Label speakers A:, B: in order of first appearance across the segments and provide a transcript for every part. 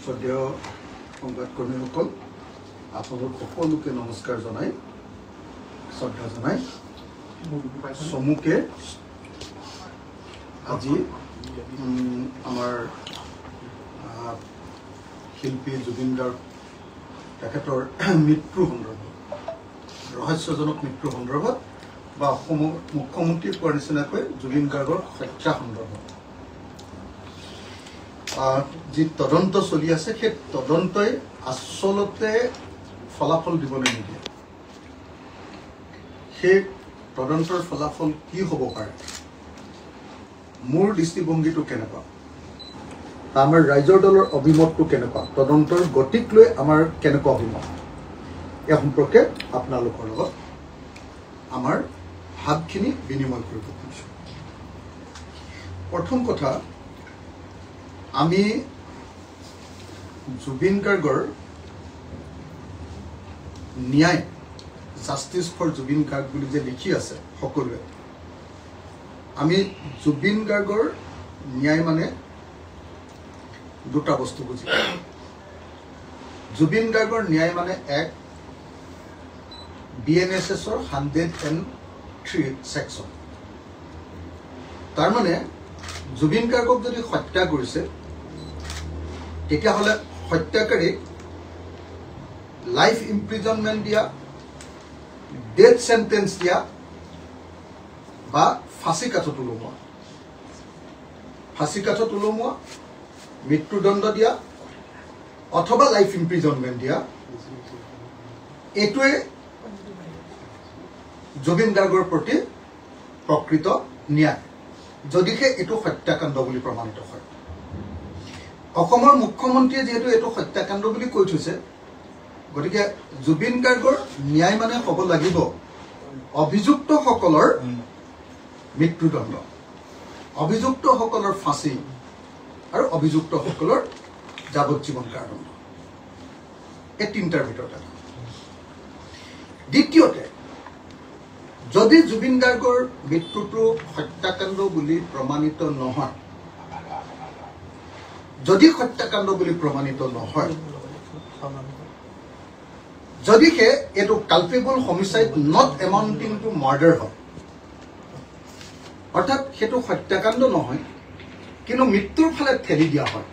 A: শ্ৰদ্ধেয় সংবাদকৰ্মীসকল আপোনালোক সকলোকে নমস্কাৰ জনাই শ্ৰদ্ধা জনাই চমুকে আজি আমাৰ শিল্পী জুবিন গাৰ্গ তেখেতৰ মৃত্যু সন্দৰ্ভত ৰহস্যজনক মৃত্যু সন্দৰ্ভত বা অসমৰ মুখ্যমন্ত্ৰী কোৱাৰ নিচিনাকৈ জুবিন গাৰ্গৰ হত্যা সন্দৰ্ভত যি তদন্ত চলি আছে সেই তদন্তই আচলতে ফলাফল দিবলৈ নিদিয়ে সেই তদন্তৰ ফলাফল কি হ'ব পাৰে মোৰ দৃষ্টিভংগীটো কেনেকুৱা আমাৰ ৰাইজৰ দলৰ অভিমতটো কেনেকুৱা তদন্তৰ গতিক লৈ আমাৰ কেনেকুৱা অভিমত এই সম্পৰ্কে আপোনালোকৰ লগত আমাৰ ভাৱখিনি বিনিময় কৰিব খুজিছোঁ প্ৰথম কথা আমি জুবিন গাৰ্গৰ ন্যায় জাষ্টিছ ফৰ জুবিন গাৰ্গ বুলি যে লিখি আছে সকলোৱে আমি জুবিন গাৰ্গৰ ন্যায় মানে দুটা বস্তু বুজি জুবিন গাৰ্গৰ ন্যায় মানে এক BNSSৰ 103 সেকশন তাৰ মানে জুবিন গাৰ্গক যদি হত্যা কৰিছে তেতিয়াহ'লে হত্যাকাৰীক লাইফ ইমপ্ৰিজনমেণ্ট দিয়া ডেথ সেন্টেন্স দিয়া বা ফাঁসী কাঠত ওলোমোৱা মৃত্যুদণ্ড দিয়া অথবা লাইফ ইমপ্ৰিজনমেণ্ট দিয়া এইটোৱে জুবিন গাৰ্গৰ প্ৰতি প্ৰকৃত ন্যায় যদিহে এইটো হত্যাকাণ্ড বুলি প্ৰমাণিত হয় অসমৰ মুখ্যমন্ত্ৰীয়ে যেহেতু এইটো হত্যাকাণ্ড বুলি কৈ থৈছে গতিকে জুবিন গাৰ্গৰ ন্যায় মানে হ'ব লাগিব অভিযুক্তসকলৰ মৃত্যুদণ্ড অভিযুক্তসকলৰ ফাঁসী আৰু অভিযুক্তসকলৰ যাৱজ্জীৱন কাৰাদণ্ড এই তিনিটাৰ ভিতৰত দ্বিতীয়তে যদি জুবিন গাৰ্গৰ মৃত্যুটো হত্যাকাণ্ড বুলি প্ৰমাণিত নহয় যদি হত্যাকাণ্ড বুলি প্ৰমাণিত নহয় যদিহে এইটো culpable homicide not amounting to murder হয় অৰ্থাৎ সেইটো হত্যাকাণ্ড নহয় কিন্তু মৃত্যুৰ ফালে ঠেলি দিয়া হয়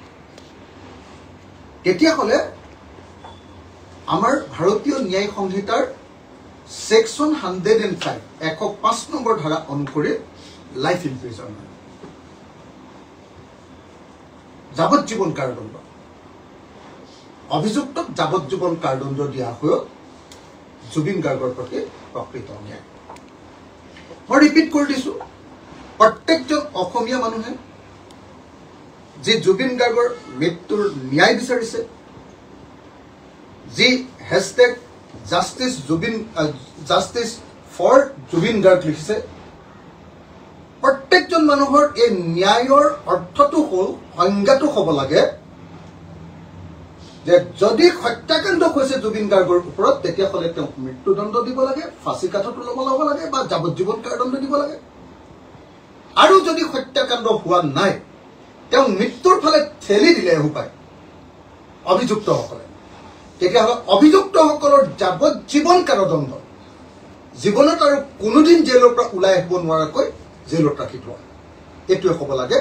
A: তেতিয়াহ'লে আমাৰ ভাৰতীয় ন্যায় সংহিতাৰ সেকশন 105 105 নম্বৰ ধাৰা অনুসৰি লাইফ ইমপ্ৰিজনমেণ্ট যাৱজ্জীৱন কাৰাদণ্ড অভিযুক্তক যাৱজ্জীৱন কাৰাদণ্ড দিয়া হয় জুবিন গাৰ্গৰ প্ৰতি প্ৰকৃত ন্যায় মই ৰিপিট কৰি দিছোঁ প্ৰত্যেকজন অসমীয়া মানুহে যি জুবিন গাৰ্গৰ মৃত্যুৰ ন্যায় বিচাৰিছে যি হেশটেগ জাষ্টিছ ফৰ জুবিন গাৰ্গ লিখিছে প্ৰত্যেকজন মানুহৰ এই ন্যায়ৰ অৰ্থটো হ'ল সংজ্ঞাটো হ'ব লাগে যে যদি হত্যাকাণ্ড হৈছে জুবিন গাৰ্গৰ ওপৰত তেতিয়াহ'লে তেওঁক মৃত্যুদণ্ড দিব লাগে ফাঁসী কাঠত ওলাব লাগে বা যাৱজ্জীৱন কাৰাদণ্ড দিব লাগে আৰু যদি হত্যাকাণ্ড হোৱা নাই তেওঁ মৃত্যুৰ ফালে ঠেলি দিলে উপায় অভিযুক্তসকলে তেতিয়াহ'লে অভিযুক্তসকলৰ যাৱজ্জীৱন কাৰাদণ্ড জীৱনত আৰু কোনোদিন জেলৰ পৰা ওলাই আহিব নোৱাৰাকৈ জেলত ৰাখি থোৱা এইটোৱে হ'ব লাগে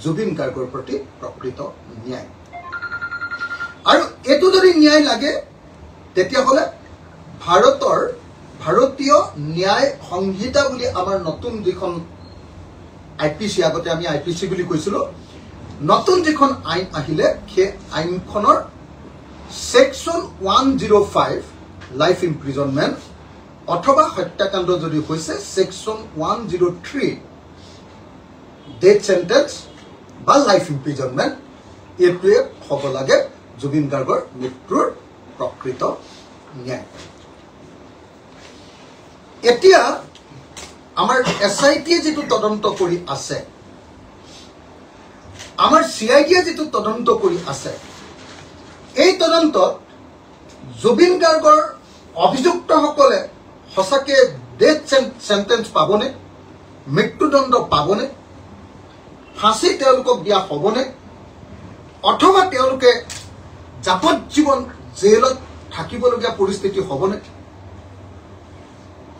A: জুবিন গাৰ্গৰ প্ৰতি প্ৰকৃত ন্যায় আৰু এইটো যদি ন্যায় লাগে তেতিয়াহ'লে ভাৰতীয় ন্যায় সংহিতা বুলি আমাৰ নতুন যিখন IPC আগতে আমি IPC বুলি কৈছিলোঁ নতুন যিখন আইন আহিলে সেই আইনখনৰ সেকশন 105 লাইফ ইমপ্ৰিজনমেণ্ট অথবা হত্যাকাণ্ড যদি হৈছে সেকশন 103 ডেথ সেন্টেন্স বা লাইফ ইমপ্ৰিজনমেণ্ট এইটোৱে হ'ব লাগে জুবিন গাৰ্গৰ মৃত্যুৰ প্ৰকৃত ন্যায় এতিয়া আমাৰ SITয়ে যিটো তদন্ত কৰি আছে আমাৰ CIDয়ে যিটো তদন্ত কৰি আছে এই তদন্তত জুবিন গাৰ্গৰ অভিযুক্তসকলে সঁচাকৈ ডেথ সেন্টেন্স পাবনে মৃত্যুদণ্ড পাবনে ফাঁসী তেওঁলোকক দিয়া হ'বনে অথবা তেওঁলোকে যাৱজ্জীৱন জেলত থাকিবলগীয়া পৰিস্থিতি হ'বনে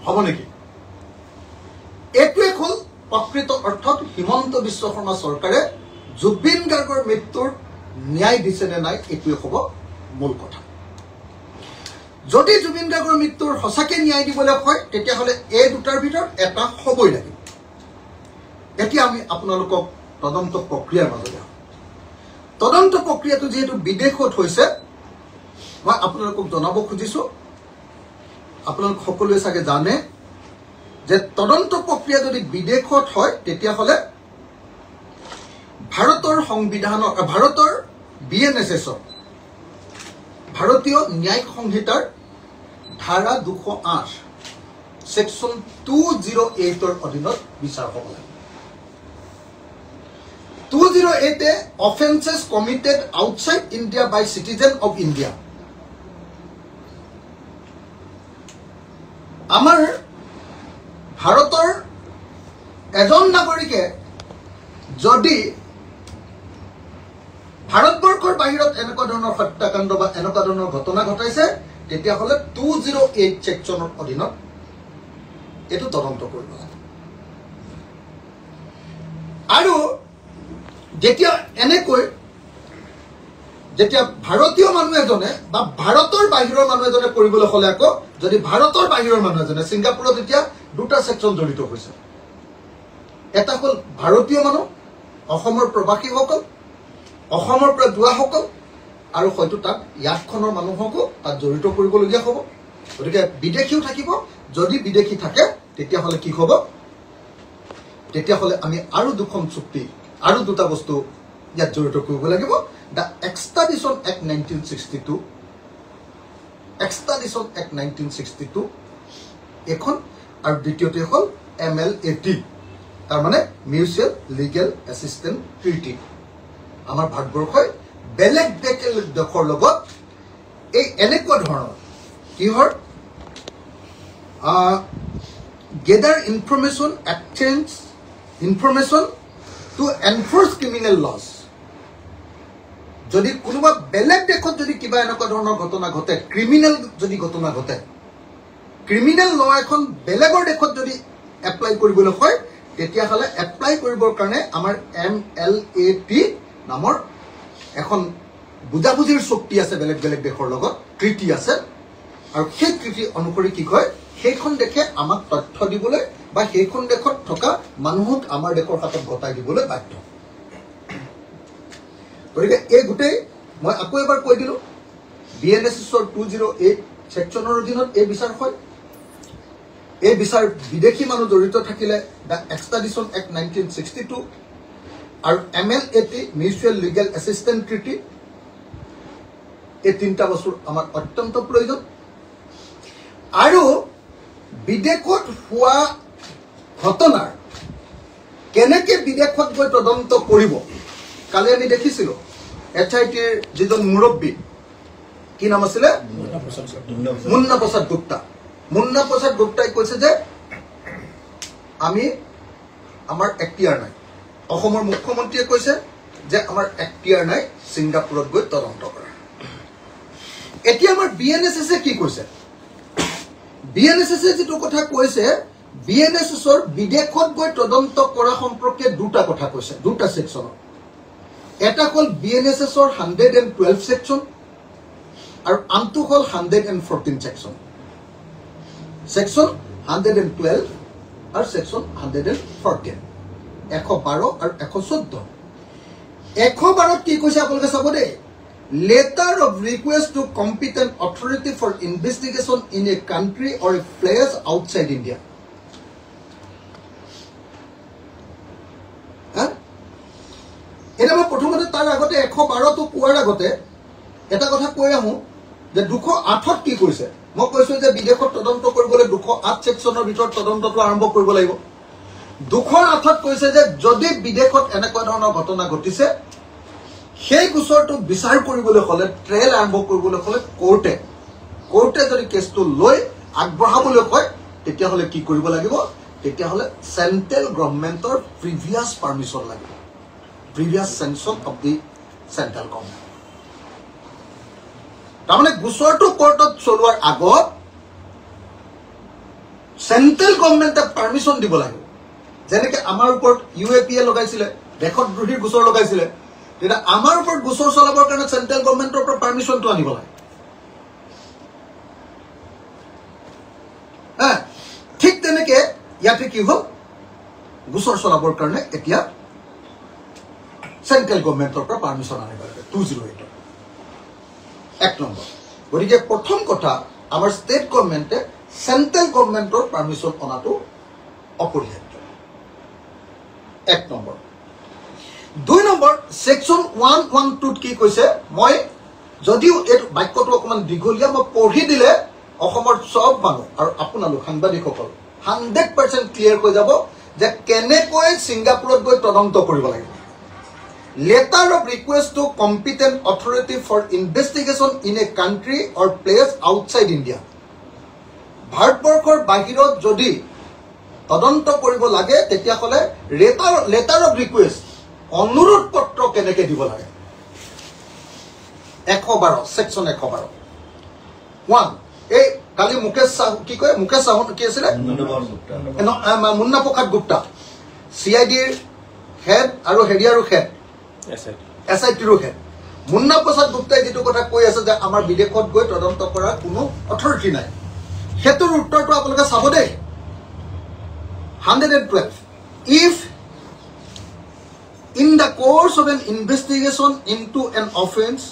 A: হ'ব নেকি এইটোৱে হ'ল প্ৰকৃত অৰ্থত হিমন্ত বিশ্ব শৰ্মা চৰকাৰে জুবিন গাৰ্গৰ মৃত্যুৰ ন্যায় দিছে নে নাই এইটোৱে হ'ব মূল কথা যদি জুবিন গাৰ্গৰ মৃত্যুৰ সঁচাকৈ ন্যায় দিবলৈ হয় তেতিয়াহ'লে এই দুটাৰ ভিতৰত এটা হ'বই লাগিব এতিয়া আমি আপোনালোকক তদন্ত প্ৰক্ৰিয়াৰ মাজলৈ তদন্ত প্ৰক্ৰিয়াটো যেহেতু বিদেশত হৈছে মই আপোনালোকক জনাব খুজিছোঁ আপোনালোক সকলোৱে চাগে জানে যে তদন্ত প্ৰক্ৰিয়া যদি বিদেশত হয় তেতিয়াহ'লে ভাৰতৰ সংবিধানৰ ভাৰতৰ BNSSৰ ভাৰতীয় ন্যায়িক সংহিতাৰ ধাৰা 208 সেকশন 208ৰ অধীনত বিচাৰ হ'ব লাগে 208 offenses committed outside India by citizen of India আমাৰ ভাৰতৰ এজন নাগৰিকে যদি ভাৰতবৰ্ষৰ বাহিৰত এনেকুৱা ধৰণৰ হত্যাকাণ্ড বা এনেকুৱা ধৰণৰ ঘটনা ঘটাইছে তেতিয়াহ'লে 208 সেকশনৰ অধীনত এটো তদন্ত কৰিব লাগে আৰু যেতিয়া এনেকৈ যেতিয়া ভাৰতীয় মানুহ এজনে বা ভাৰতৰ বাহিৰৰ মানুহ এজনে কৰিবলৈ হ'লে আকৌ যদি ভাৰতৰ বাহিৰৰ মানুহ এজনে সিংগাপুৰত এতিয়া দুটা সেকশন জড়িত হৈছে এটা হ'ল ভাৰতীয় মানুহ অসমৰ প্ৰবাসীসকল অসমৰ পৰা যোৱাসকল আৰু হয়তো তাত ইয়াতখনৰ মানুহকো তাত জড়িত কৰিবলগীয়া হ'ব গতিকে বিদেশীও থাকিব যদি বিদেশী থাকে তেতিয়াহ'লে কি হ'ব তেতিয়াহ'লে আমি আৰু দুখন চুক্তি আৰু দুটা বস্তু ইয়াত জড়িত কৰিব লাগিব দ্য এক্সট্ৰাডিশ্যন এক্ট 1962 এক্সট্ৰাডিশ্যন এক্ট 1962 এখন আৰু দ্বিতীয়তে হ'ল MLAT তাৰ মানে মিউচুৱেল লিগেল এছিষ্টেন্স ট্ৰিটি আমাৰ ভাৰতবৰ্ষই বেলেগ দেশৰ লগত এই এনেকুৱা ধৰণৰ কিহৰ gather information exchange information to enforce criminal laws যদি কোনোবা বেলেগ দেশত যদি কিবা এনেকুৱা ধৰণৰ ঘটনা ঘটে ক্ৰিমিনেল যদি ঘটনা ঘটে ক্ৰিমিনেল ল এখন বেলেগৰ দেশত যদি এপ্লাই কৰিবলৈ হয় তেতিয়াহ'লে এপ্লাই কৰিবৰ কাৰণে আমাৰ MLAT নামৰ এখন বুজাবুজিৰ চুক্তি আছে বেলেগ বেলেগ দেশৰ লগত ট্ৰিটি আছে আৰু সেই ট্ৰিটি অনুসৰি কি কয় সেইখন দেশে আমাক তথ্য দিবলৈ বা সেইখন দেশত থকা মানুহক আমাৰ দেশৰ হাতত গতাই দিবলৈ বাধ্য গতিকে এই গোটেই মই আকৌ এবাৰ কৈ দিলোঁ BNSSৰ 208 সেকশনৰ অধীনত এই বিচাৰ হয় এই বিচাৰ বিদেশী মানুহ জড়িত থাকিলে দ্য এক্সট্ৰাডিশ্যন এক্ট 1962 আৰু MLAT mutual legal assistance treaty এই তিনিটা বস্তুৰ আমাৰ অত্যন্ত প্ৰয়োজন আৰু বিদেশত হোৱা ঘটনাৰ কেনেকৈ বিদেশত গৈ তদন্ত কৰিব কালি আমি দেখিছিলোঁ HITৰ যিজন মুৰব্বী কি নাম আছিলে মুন্না প্ৰসাদ গুপ্তা মুন্না প্ৰসাদ গুপ্তাই কৈছে যে আমি আমাৰ এখতিয়াৰ নাই অসমৰ মুখ্যমন্ত্ৰীয়ে কৈছে যে আমাৰ এখতিয়াৰ নাই সিংগাপুৰত গৈ তদন্ত কৰা এতিয়া আমাৰ BNSSে কি কৈছে BNSSে যেটো কথা কৈছে BNSSৰ বিদেশত গৈ তদন্ত কৰা সম্পৰ্কে দুটা কথা কৈছে দুটা সেকশন এটা হ'ল BNSSৰ 112 সেকশন আৰু আনটো হ'ল 114 সেকশন সেকশন 112 আৰু সেকশন 114 112 আৰু 114 112ত কি কৈছে আপোনালোকে চাব দেই letter of request to competent authority for investigation in a country or a place outside India এটা মই প্ৰথমতে তাৰ আগতে 112 তো কোৱাৰ আগতে এটা কথা কৈ আহো যে 208ত কি কৈছে মই কৈছো যে বিদেশত তদন্ত কৰিবলৈ 208 সেকশনৰ ভিতৰত তদন্তটো আৰম্ভ কৰিব লাগিব 208ত কৈছে যে যদি বিদেশত এনেকুৱা ধৰণৰ ঘটনা ঘটিছে সেই গোচৰটো বিচাৰ কৰিবলৈ হ'লে ট্ৰেল আৰম্ভ কৰিবলৈ হ'লে কোৰ্টে যদি কেছটো লৈ আগবঢ়াবলৈ কয় তেতিয়াহ'লে কি কৰিব লাগিব তেতিয়াহ'লে চেন্ট্ৰেল গভৰ্ণমেণ্টৰ প্ৰিভিয়াছ পাৰমিশ্যন লাগিব previous sanction of the central government তাৰমানে গোচৰটো কোৰ্টত চলোৱাৰ আগত চেন্ট্ৰেল গভৰ্ণমেণ্টে পাৰ্মিশ্যন দিব লাগিব যেনেকৈ আমাৰ ওপৰত UAPA লগাইছিলে দেশদ্ৰোহীৰ গোচৰ লগাইছিলে তেতিয়া আমাৰ ওপৰত গোচৰ চলাবৰ কাৰণে চেন্ট্ৰেল গভৰ্ণমেণ্টৰ পৰা পাৰ্মিশ্যনটো আনিব লাগে ঠিক তেনেকৈ ইয়াতে কি হ'ল গোচৰ চলাবৰ কাৰণে এতিয়া চেন্ট্ৰেল গভৰ্ণমেণ্টৰ পৰা পাৰ্মিশ্যন আনিব লাগে 208 এক নম্বৰ গতিকে প্ৰথম কথা আমাৰ ষ্টেট গভৰ্ণমেণ্টে চেন্ট্ৰেল গভৰ্ণমেণ্টৰ পাৰ্মিশ্যন অনাটো অপৰিহাৰ্য এক নম্বৰ 2 নম্বৰ সেকশন 112 কি কৈছে মই যদিও এই বাক্যটো অকমান দীঘলীয়া মই পঢ়ি দিলে অসমৰ সব মানুহ আৰু আপোনালোক সাংবাদিকসকল 100% ক্লিয়াৰ হৈ যাব যে কেনেকৈ ছিংগাপুৰত গৈ তদন্ত কৰিব লাগিব letter of request to competent authority for investigation in a country or place outside India ভাৰতবৰ্ষৰ বাহিৰত যদি তদন্ত কৰিব লাগে তেতিয়া হলে letter of request অনুৰোধ পত্ৰ কেনেকৈ দিব লাগে 112 সেকশন 112 1 এই কালি মুকেশ সাহু কি কয় মুকেশ সাহু কি আছিল মুন্না প্ৰসাদ গুপ্তা CIDৰ হেড আৰু হেৰিয়াৰো হেড SITৰো হেড মুন্না প্ৰসাদ গুপ্তাই যেটো কথা কৈ আছে যে আমাৰ বিদেশত গৈ তদন্ত কৰাৰ কোনো অথৰিটি নাই হেতুৰ উত্তৰটো আপোনালোকে চাব দেই 112 if in the course of an investigation into an offense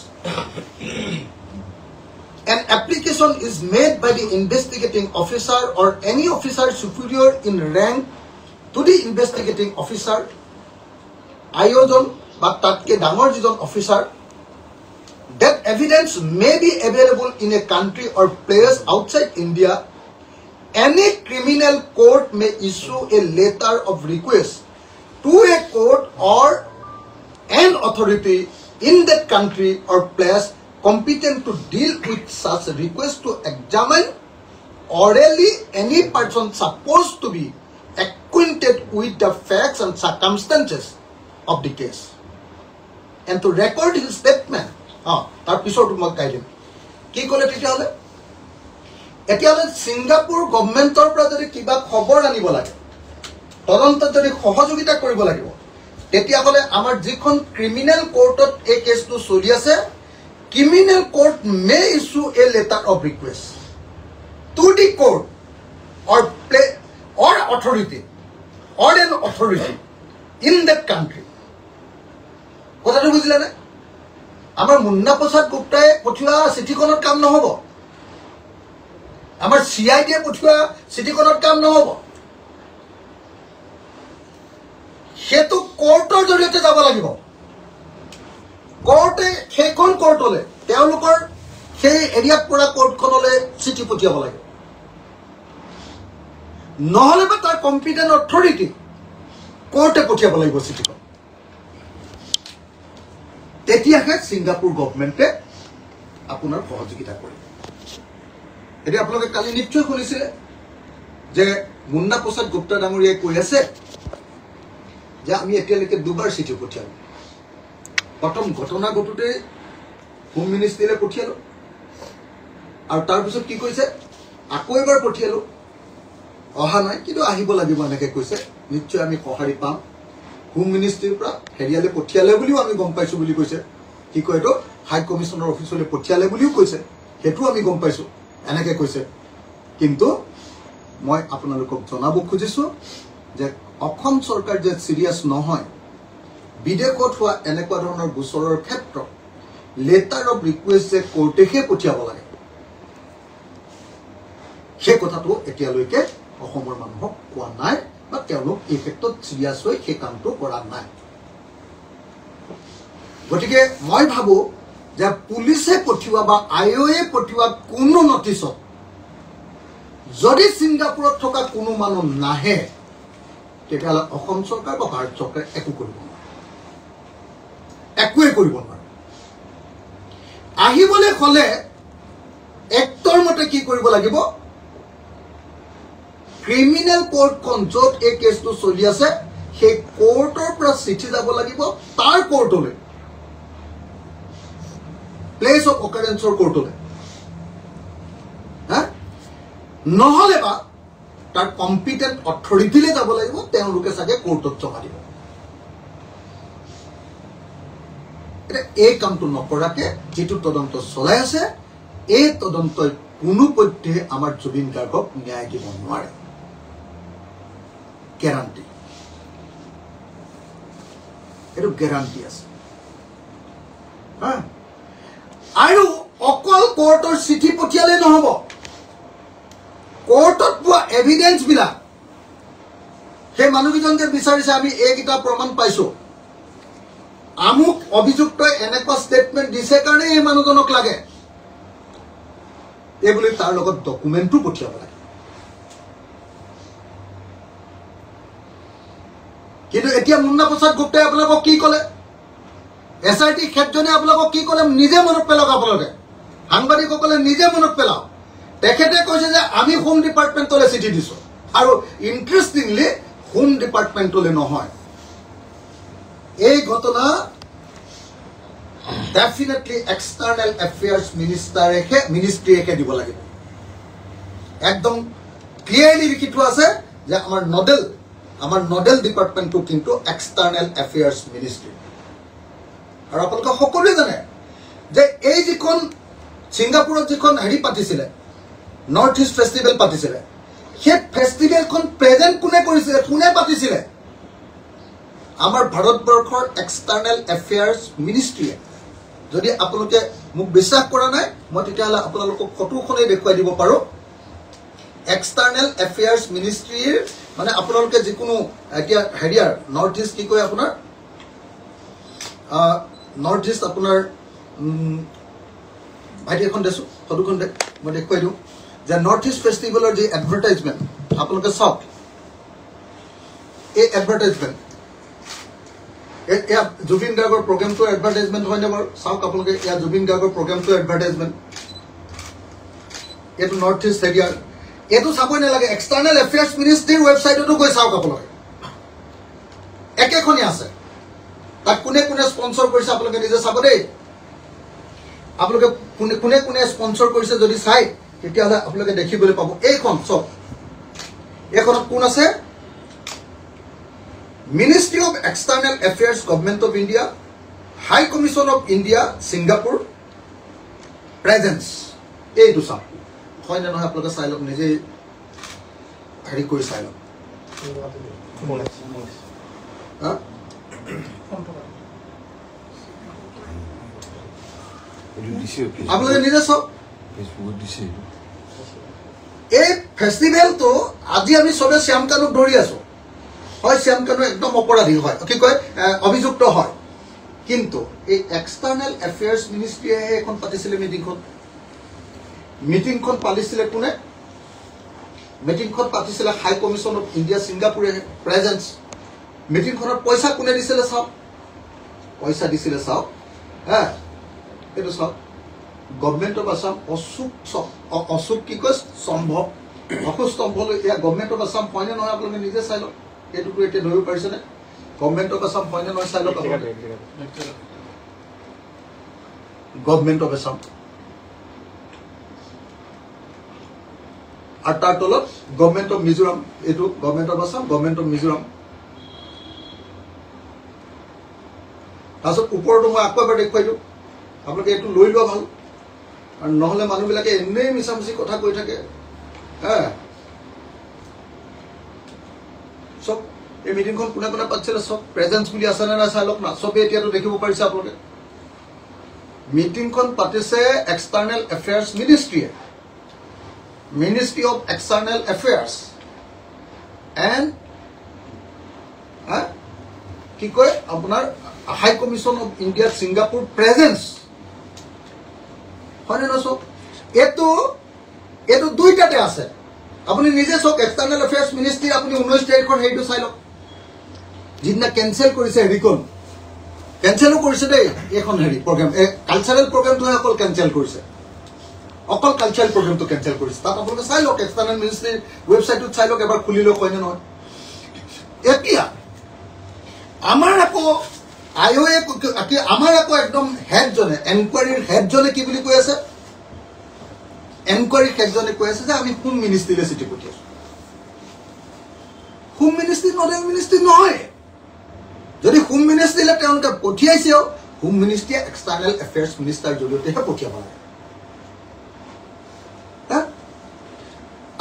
A: an application is made by the investigating officer or any officer superior in rank to the investigating officer ayojon but tatke dangor jijon officer that evidence may be available in a country or place outside India any criminal court may issue a letter of request to a court or an authority in that country or place competent to deal with such a request to examine orally any person supposed to be acquainted with the facts and circumstances of the case and to record his statement tar pisor to mak kaidem ki kole tetiale etiale Singapore governmentor pra jodi kiba khobor anibo lage তদন্ত যদি সহযোগিতা কৰিব লাগিব তেতিয়া হলে আমাৰ যিখন criminal কোৰ্টত এই কেছটো চলি আছে criminal court may issue a letter of request to the court or authority or an authority in that country কথাটো বুজিলা না আমাৰ মুন্না প্ৰসাদ গুপ্তাই পঠিওৱা চিঠিখনৰ কাম নহব আমাৰ CID এ পঠিওৱা চিঠিখনৰ কাম নহব হেতু কোৰ্টৰ জৰিয়তে যাব লাগিব কোৰ্টে সেইখন কোৰ্টলে তেওঁলোকৰ সেই এৰিয়াত পৰা কোৰ্টখনলে চিঠি পঠিয়াব লাগে নহলে বা তাৰ কম্পিটেন্ট অথৰিটি কোৰ্টে পঠিয়াব লাগিব চিঠিখন তেতিয়াহে ছিংগাপুৰ গভৰ্ণমেণ্টে আপোনাৰ সহযোগিতা কৰিব এতিয়া আপোনালোকে কালি নিশ্চয় শুনিছিলে যে মুন্না প্ৰসাদ গুপ্তা ডাঙৰীয়াই কৈ আছে যে আমি এতিয়ালৈকে দুবাৰ চিঠি পঠিয়ালো প্ৰথম ঘটনা ঘটুতে হোম মিনিষ্ট্ৰীলে পঠিয়ালো আৰু তাৰ পিছত কি কৈছে আকৌ এবাৰ পঠিয়ালো অহা নাই কিন্তু আহিব লাগিব এনেকৈ কৈছে নিশ্চয় আমি সহাৰি পাম হোম মিনিষ্ট্ৰীৰ পৰা হেৰিয়ালে পঠিয়ালে বুলিও আমি গম পাইছো বুলি কৈছে কি কয় তো হাই কমিশনৰ অফিচলৈ পঠিয়ালে বুলিও কৈছে হেতু আমি গম পাইছো এনেকৈ কৈছে কিন্তু মই আপোনালোকক জনাব খুজিছো যে অসম চৰকাৰ যে সিৰিয়াস নহয় বিদেশত হোৱা এনেকুৱা ধৰণৰ গোচৰৰ ক্ষেত্ৰত লেটাৰ অফ ৰিকুৱেষ্ট যে কোৰ্টেহে পঠিয়াব লাগে সেই কথাটো এতিয়ালৈকে অসমৰ মানুহক কোৱা নাই বা তেওঁলোক এই ক্ষেত্ৰত সিৰিয়াস হৈ সেই কামটো কৰা নাই গতিকে মই ভাবো যে পুলিচে পঠিওৱা বা আইঅ'এ পঠিওৱা কোনো নটিছত যদি ছিংগাপুৰত থকা কোনো মানুহ নাহে তেতিয়াহ'লে অসম চৰকাৰ বা ভাৰত চৰকাৰে একো কৰিব নোৱাৰে একোৱে কৰিব নোৱাৰে আহিবলৈ হলে এক্টৰ মতে কি কৰিব লাগিব ক্ৰিমিনেল কোৰ্টখন য'ত এই কেছটো চলি আছে সেই কোৰ্টৰ পৰা চিঠি যাব লাগিব তাৰ কোৰ্টলৈ প্লেচ অফ অকাৰেন্সৰ কোৰ্টলৈ নহ'লে বা তাৰ কম্পিটেণ্ট অথৰিটিলৈ যাব লাগিব, তেওঁলোকে চাগে কোৰ্টত জমা দিব। এতিয়া এই কামটো নকৰাকে যিটো তদন্ত চলাই আছে, এই তদন্তই কোনো পধ্যে আমাৰ জুবিন গাৰ্গক ন্যায় দিব নোৱাৰে, গেৰাণ্টি, এইটো গেৰাণ্টি আছে। আৰু অকল কোৰ্টৰ চিঠি পঠিয়ালে নহ'ব, কোৰ্টত পোৱা এভিডেন্সবিলাক, সেই মানুহকেইজন যে বিচাৰিছে আমি এইকেইটা প্ৰমাণ পাইছো, আমুক অভিযুক্তই এনেকুৱা ষ্টেটমেণ্ট দিছে কাৰণে এই মানুহজনক লাগে, এইবুলি তাৰ লগত ডকুমেণ্টটো পঠিয়াব লাগে। কিন্তু এতিয়া মুন্না প্ৰসাদ গুপ্তাই আপোনালোকক কি ক'লে, SIT ক্ষেত্ৰজনে আপোনালোকক কি ক'লে, নিজে মনত পেলাওক, আপোনালোকে সাংবাদিকসকলে নিজে মনত পেলাওক। তেখেতে কৈছে যে আমি হোম ডিপাৰ্টমেণ্টলৈ চিঠি দিছোঁ, আৰু ইণ্টাৰেষ্টিংলি হোম ডিপাৰ্টমেণ্টলৈ নহয়। এই ঘটনা ডেফিনেটলি এক্সটাৰ্নেল এফেয়াৰ্ছ মিনিষ্ট্ৰীয়েহে দিব লাগিব। একদম ক্লিয়াৰলি লিখি থোৱা আছে যে আমাৰ নডেল ডিপাৰ্টমেণ্টটো কিন্তু এক্সটাৰ্নেল এফেয়াৰ্ছ মিনিষ্ট্ৰী। আৰু আপোনালোকে সকলোৱে জানে যে এই যিখন ছিংগাপুৰত যিখন হেৰি পাতিছিলে, নৰ্থ ইষ্ট ফেষ্টিভেল পাতিছিলে, সেই ফেষ্টিভেলখন প্ৰেজেণ্ট কোনে কৰিছিলে, কোনে পাতিছিলে? আমাৰ ভাৰতবৰ্ষৰ এক্সটাৰ্নেল এফেয়াৰ্ছ মিনিষ্ট্ৰীয়ে। যদি আপোনালোকে মোক বিশ্বাস কৰা নাই, মই তেতিয়াহ'লে আপোনালোকক ফটোখনেই দেখুৱাই দিব পাৰোঁ। এক্সটাৰ্নেল এফেয়াৰ্ছ মিনিষ্ট্ৰীৰ মানে আপোনালোকে যিকোনো এতিয়া হেৰিয়াৰ নৰ্থ ইষ্ট কি কয় আপোনাৰ, নৰ্থ ইষ্ট আপোনাৰ ভাইটি এখন দেছোঁ, ফটোখন মই দেখুৱাই দিওঁ যে নৰ্থ ইষ্ট ফেষ্টিভেলৰ যি এডভাৰটাইজমেণ্ট আপোনালোকে চাওক। এই এডভাৰটাইজমেণ্ট, এয়া জুবিন গাৰ্গৰ প্ৰগ্ৰেমটোৰ এডভাৰটাইজমেণ্ট হয়নে বাৰু? চাওক আপোনালোকে, এয়া জুবিন গাৰ্গৰ প্ৰগ্ৰেমটোৰ এডভাৰটাইজমেণ্ট, এইটো নৰ্থ ইষ্ট হেৰিয়াৰ। এইটো চাবই নালাগে, এক্সটাৰ্নেল এফেয়াৰ্ছ মিনিষ্ট্ৰীৰ ৱেবছাইটতো গৈ চাওক আপোনালোকে, একেখনেই আছে। তাত কোনে কোনে স্পনচৰ কৰিছে আপোনালোকে নিজে চাব দেই। আপোনালোকে কোনে কোনে স্পনচৰ কৰিছে যদি চাই, তেতিয়াহ'লে আপোনালোকে দেখিবলৈ পাব। এইখন চব, এইখনত কোন আছে? Ministry of external affairs, government of India, high commission of India Singapore, presence. এইটো চাওক, হয় নে নহয় আপোনালোকে চাই লওক, নিজেই হেৰি কৰি চাই লওক। আপোনালোকে নিজে চাওক। এই ফেষ্টিভেলটো আজি আমি চবে শ্যাম কানুক ধৰি আছো, হয় শ্যাম কানু একদম অপৰাধী হয়, কি কয় অভিযুক্ত হয়, কিন্তু এই এক্সটাৰ্নেল এফেয়াৰ্ছ মিনিষ্ট্ৰীয়েহে এখন পাতিছিলে মিটিংখন পাতিছিলে কোনে? মিটিংখন পাতিছিলে হাই কমিশ্যন অফ ইণ্ডিয়া ছিংগাপুৰে, প্ৰেজেন্স। মিটিংখনত পইচা কোনে দিছিলে চাওক, পইচা দিছিলে চাওক, এইটো চাওক, গভৰ্ণমেণ্ট অফ আছাম, অশোক কি কয় স্তম্ভ, অশোক স্তম্ভলৈ, এয়া গভৰ্ণমেণ্ট অফ আছাম হয়নে নহয় আপোনালোকে নিজে চাই লওক। এইটোতো এতিয়া ধৰিব পাৰিছেনে? গভৰ্ণমেণ্ট অফ আছাম হয়নে নহয় চাই লওক আপোনালোকে। গভৰ্ণমেণ্ট অফ আছাম, আৰু তাৰ তলত গভৰ্ণমেণ্ট অফ মিজোৰাম, এইটো government of Assam, government of Mizoram. তাৰপিছত ওপৰতো মই আকৌ এবাৰ দেখুৱাই দিওঁ, আপোনালোকে এইটো লৈ লোৱা ভাল, আৰু নহ'লে মানুহবিলাকে এনেই মিছামিছি কথা কৈ থাকে। চব এই মিটিংখন কোনে কোনে পাতিছিলে চব, প্ৰেজেন্স বুলি আছে নে নাই চাই লওক না, চবেই এতিয়াতো দেখিব পাৰিছে আপোনালোকে। মিটিংখন পাতিছে এক্সটাৰ্নেল এফেয়াৰ্ছ মিনিষ্ট্ৰীয়ে, ministry of external affairs and কি কয় আপোনাৰ high commission of India Singapore, presence. হয়নে নহয় চব? এইটো দুইটাতে আছে, আপুনি নিজে চাওক। এক্সটাৰ্নেল এফেয়াৰ্ছ মিনিষ্ট্ৰীৰ আপুনি 19 তাৰিখৰ হেৰিটো চাই লওক, যিদিনা কেঞ্চেল কৰিছে হেৰিখন, কেঞ্চেলো কৰিছে দেই এইখন হেৰি প্ৰগ্ৰেম, এই কালচাৰেল প্ৰগ্ৰেমটোহে অকল কেঞ্চেল কৰিছে, অকল কালচাৰেল প্ৰগ্ৰেমটো কেঞ্চেল কৰিছে। তাত আপোনালোকে চাই লওক, এক্সটাৰ্নেল মিনিষ্ট্ৰীৰ ৱেবছাইটটোত চাই লওক, এবাৰ খুলি লওক, হয়নে নহয়। এতিয়া আমাৰ আকৌ আমাৰ আকৌ একদম হেডজনে, এনকুৱাৰীৰ হেডজনে কি বুলি কৈ আছে, এনকুৱাৰী হেডজনে কৈ আছে যে আমি হোম মিনিষ্ট্ৰীলৈ চিঠি পঠিয়াইছোঁ। হোম মিনিষ্ট্ৰী নডেল মিনিষ্ট্ৰী নহয়। যদি হোম মিনিষ্ট্ৰীলৈ তেওঁলোকে পঠিয়াইছেও, হোম মিনিষ্ট্ৰীয়ে এক্সটাৰ্নেল এফেয়াৰ্ছ মিনিষ্টাৰ জৰিয়তেহে পঠিয়াব লাগে।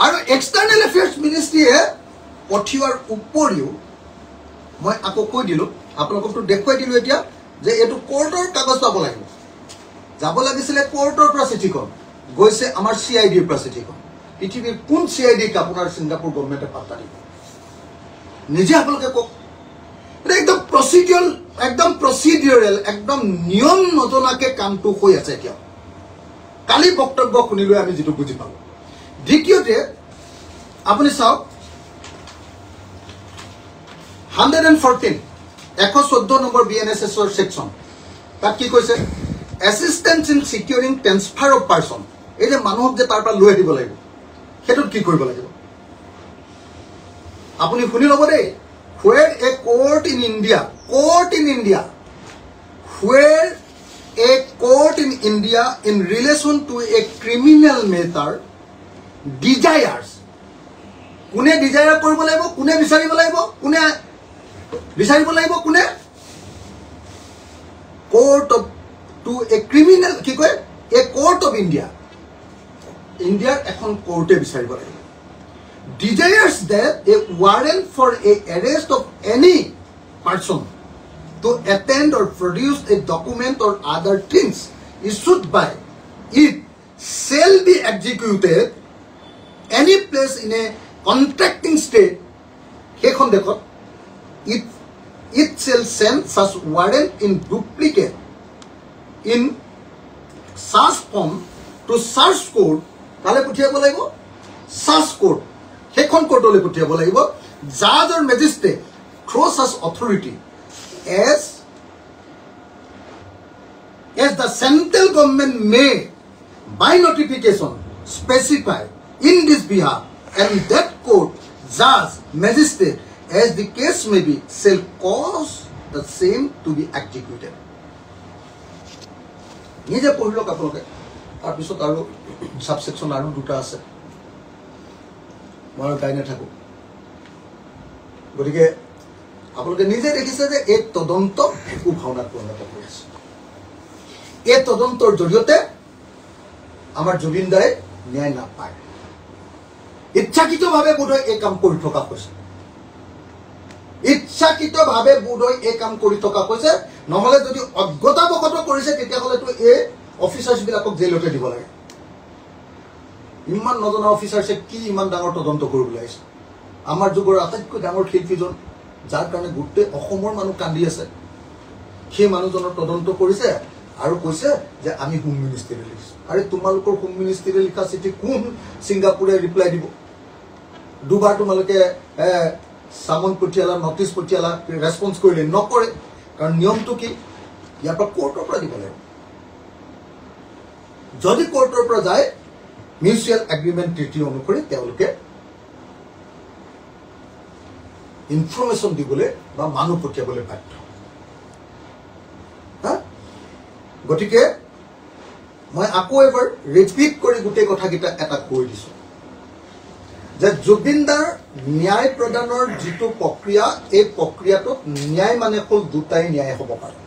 A: আৰু এক্সটাৰ্নেল এফেয়াৰ্ছ মিনিষ্ট্ৰীয়ে পঠিওৱাৰ উপৰিও মই আকৌ কৈ দিলোঁ, আপোনালোককতো দেখুৱাই দিলোঁ এতিয়া যে এইটো কোৰ্টৰ কাগজ পাব লাগিব। যাব লাগিছিলে কোৰ্টৰ পৰা চিঠিখন, গৈছে আমাৰ CIDৰ পৰা চিঠিখন। পৃথিৱীৰ কোন CIDক আপোনাৰ ছিংগাপুৰ গভৰ্ণমেণ্টে পাত্তা দিব? নিজে আপোনালোকে কওক। একদম প্ৰচিডিউৰেল, একদম নিয়ম নজনাকে কামটো হৈ আছে এতিয়া। কালি বক্তব্য শুনিলৈ আমি যিটো বুজি পালোঁ। দ্বিতীয়তে আপুনি চাওক 114 নম্বৰ BNSSৰ ছেকশ্যন, তাত কি কৈছে? Assistance in securing transfer of person. এই যে মানুহক যে তাৰ পৰা লৈ আহিব লাগিব, সেইটোত কি কৰিব লাগিব আপুনি শুনি ল'ব দেই। Where a court in India, where a court in India in relation to a criminal matter desires, কোনে ডিজায়াৰ কৰিব লাগিব, কোনে বিচাৰিব লাগিব, কোনে court of to a criminal, কি কয়, a court of India, ইণ্ডিয়াৰ এখন কোৰ্টে বিচাৰিব লাগিব। Desires that a warrant for a arrest of any person to attend or produce a document or other things issued by it shall be executed any place in a contracting state, সেইখন দেখত it shall send such warrant in duplicate in such form to such court, তালে পঠিয়াব লাগিব such court, সেইখন কোৰ্টলৈ পঠিয়াব লাগিব। জাজ or magistrate through such authority as the central government may by notification specify in this behalf, and that court, judge, magistrate, as the case may be, shall cause the same to be executed. নিজে পঢ়ি লওক আপোনালোকে। তাৰপিছত আৰু ছাবছেকশ্যন আৰু দুটা আছে, মই গাই নাথাকোঁ। গতিকে আপোনালোকে নিজে দেখিছে যে এই তদন্ত একো ভাওনাত পৰিণত কৰিছে। এই তদন্তৰ জৰিয়তে আমাৰ জুবিন দাই ন্যায় নাপায়। ইচ্ছাকৃতভাৱে বোধহয় এই কাম কৰি থকা হৈছে, নহ'লে যদি অজ্ঞতাবশত কৰিছে তেতিয়াহ'লেতো এই অফিচাৰ্ছবিলাকক জেলতে দিব লাগে। ইমান নজনা অফিচাৰ্ছে কি ইমান ডাঙৰ তদন্ত কৰিবলৈ আহিছে? আমাৰ যুগৰ আটাইতকৈ ডাঙৰ শিল্পীজন, যাৰ কাৰণে গোটেই অসমৰ মানুহ কান্দি আছে, সেই মানুহজনৰ তদন্ত কৰিছে আৰু কৈছে যে আমি হোম মিনিষ্ট্ৰীলৈ লিখিছোঁ। আৰে তোমালোকৰ হোম মিনিষ্ট্ৰীলৈ লিখা চিঠি কোন ছিংগাপুৰে ৰিপ্লাই দিব? দুবাৰ তোমালোকে চামন পঠিয়ালা, নটিচ পঠিয়ালা, ৰেছপন্স কৰিলে, নকৰে। কাৰণ নিয়মটো কি? ইয়াৰ পৰা কোৰ্টৰ পৰা দিব লাগিব। যদি কোৰ্টৰ পৰা যায়, মিউচুৱেল এগ্ৰিমেণ্ট ট্ৰিটি অনুসৰি তেওঁলোকে ইনফৰমেশ্যন দিবলৈ বা মানুহ পঠিয়াবলৈ বাধ্য। গতিকে মই আকৌ এবাৰ ৰিপিট কৰি গোটেই কথাকেইটা এটা কৈ দিছোঁ যে জুবিনদাৰ ন্যায় প্ৰদানৰ যিটো প্ৰক্ৰিয়া, এই প্ৰক্ৰিয়াটোত ন্যায় মানে হ'ল দুটাই ন্যায় হ'ব পাৰে।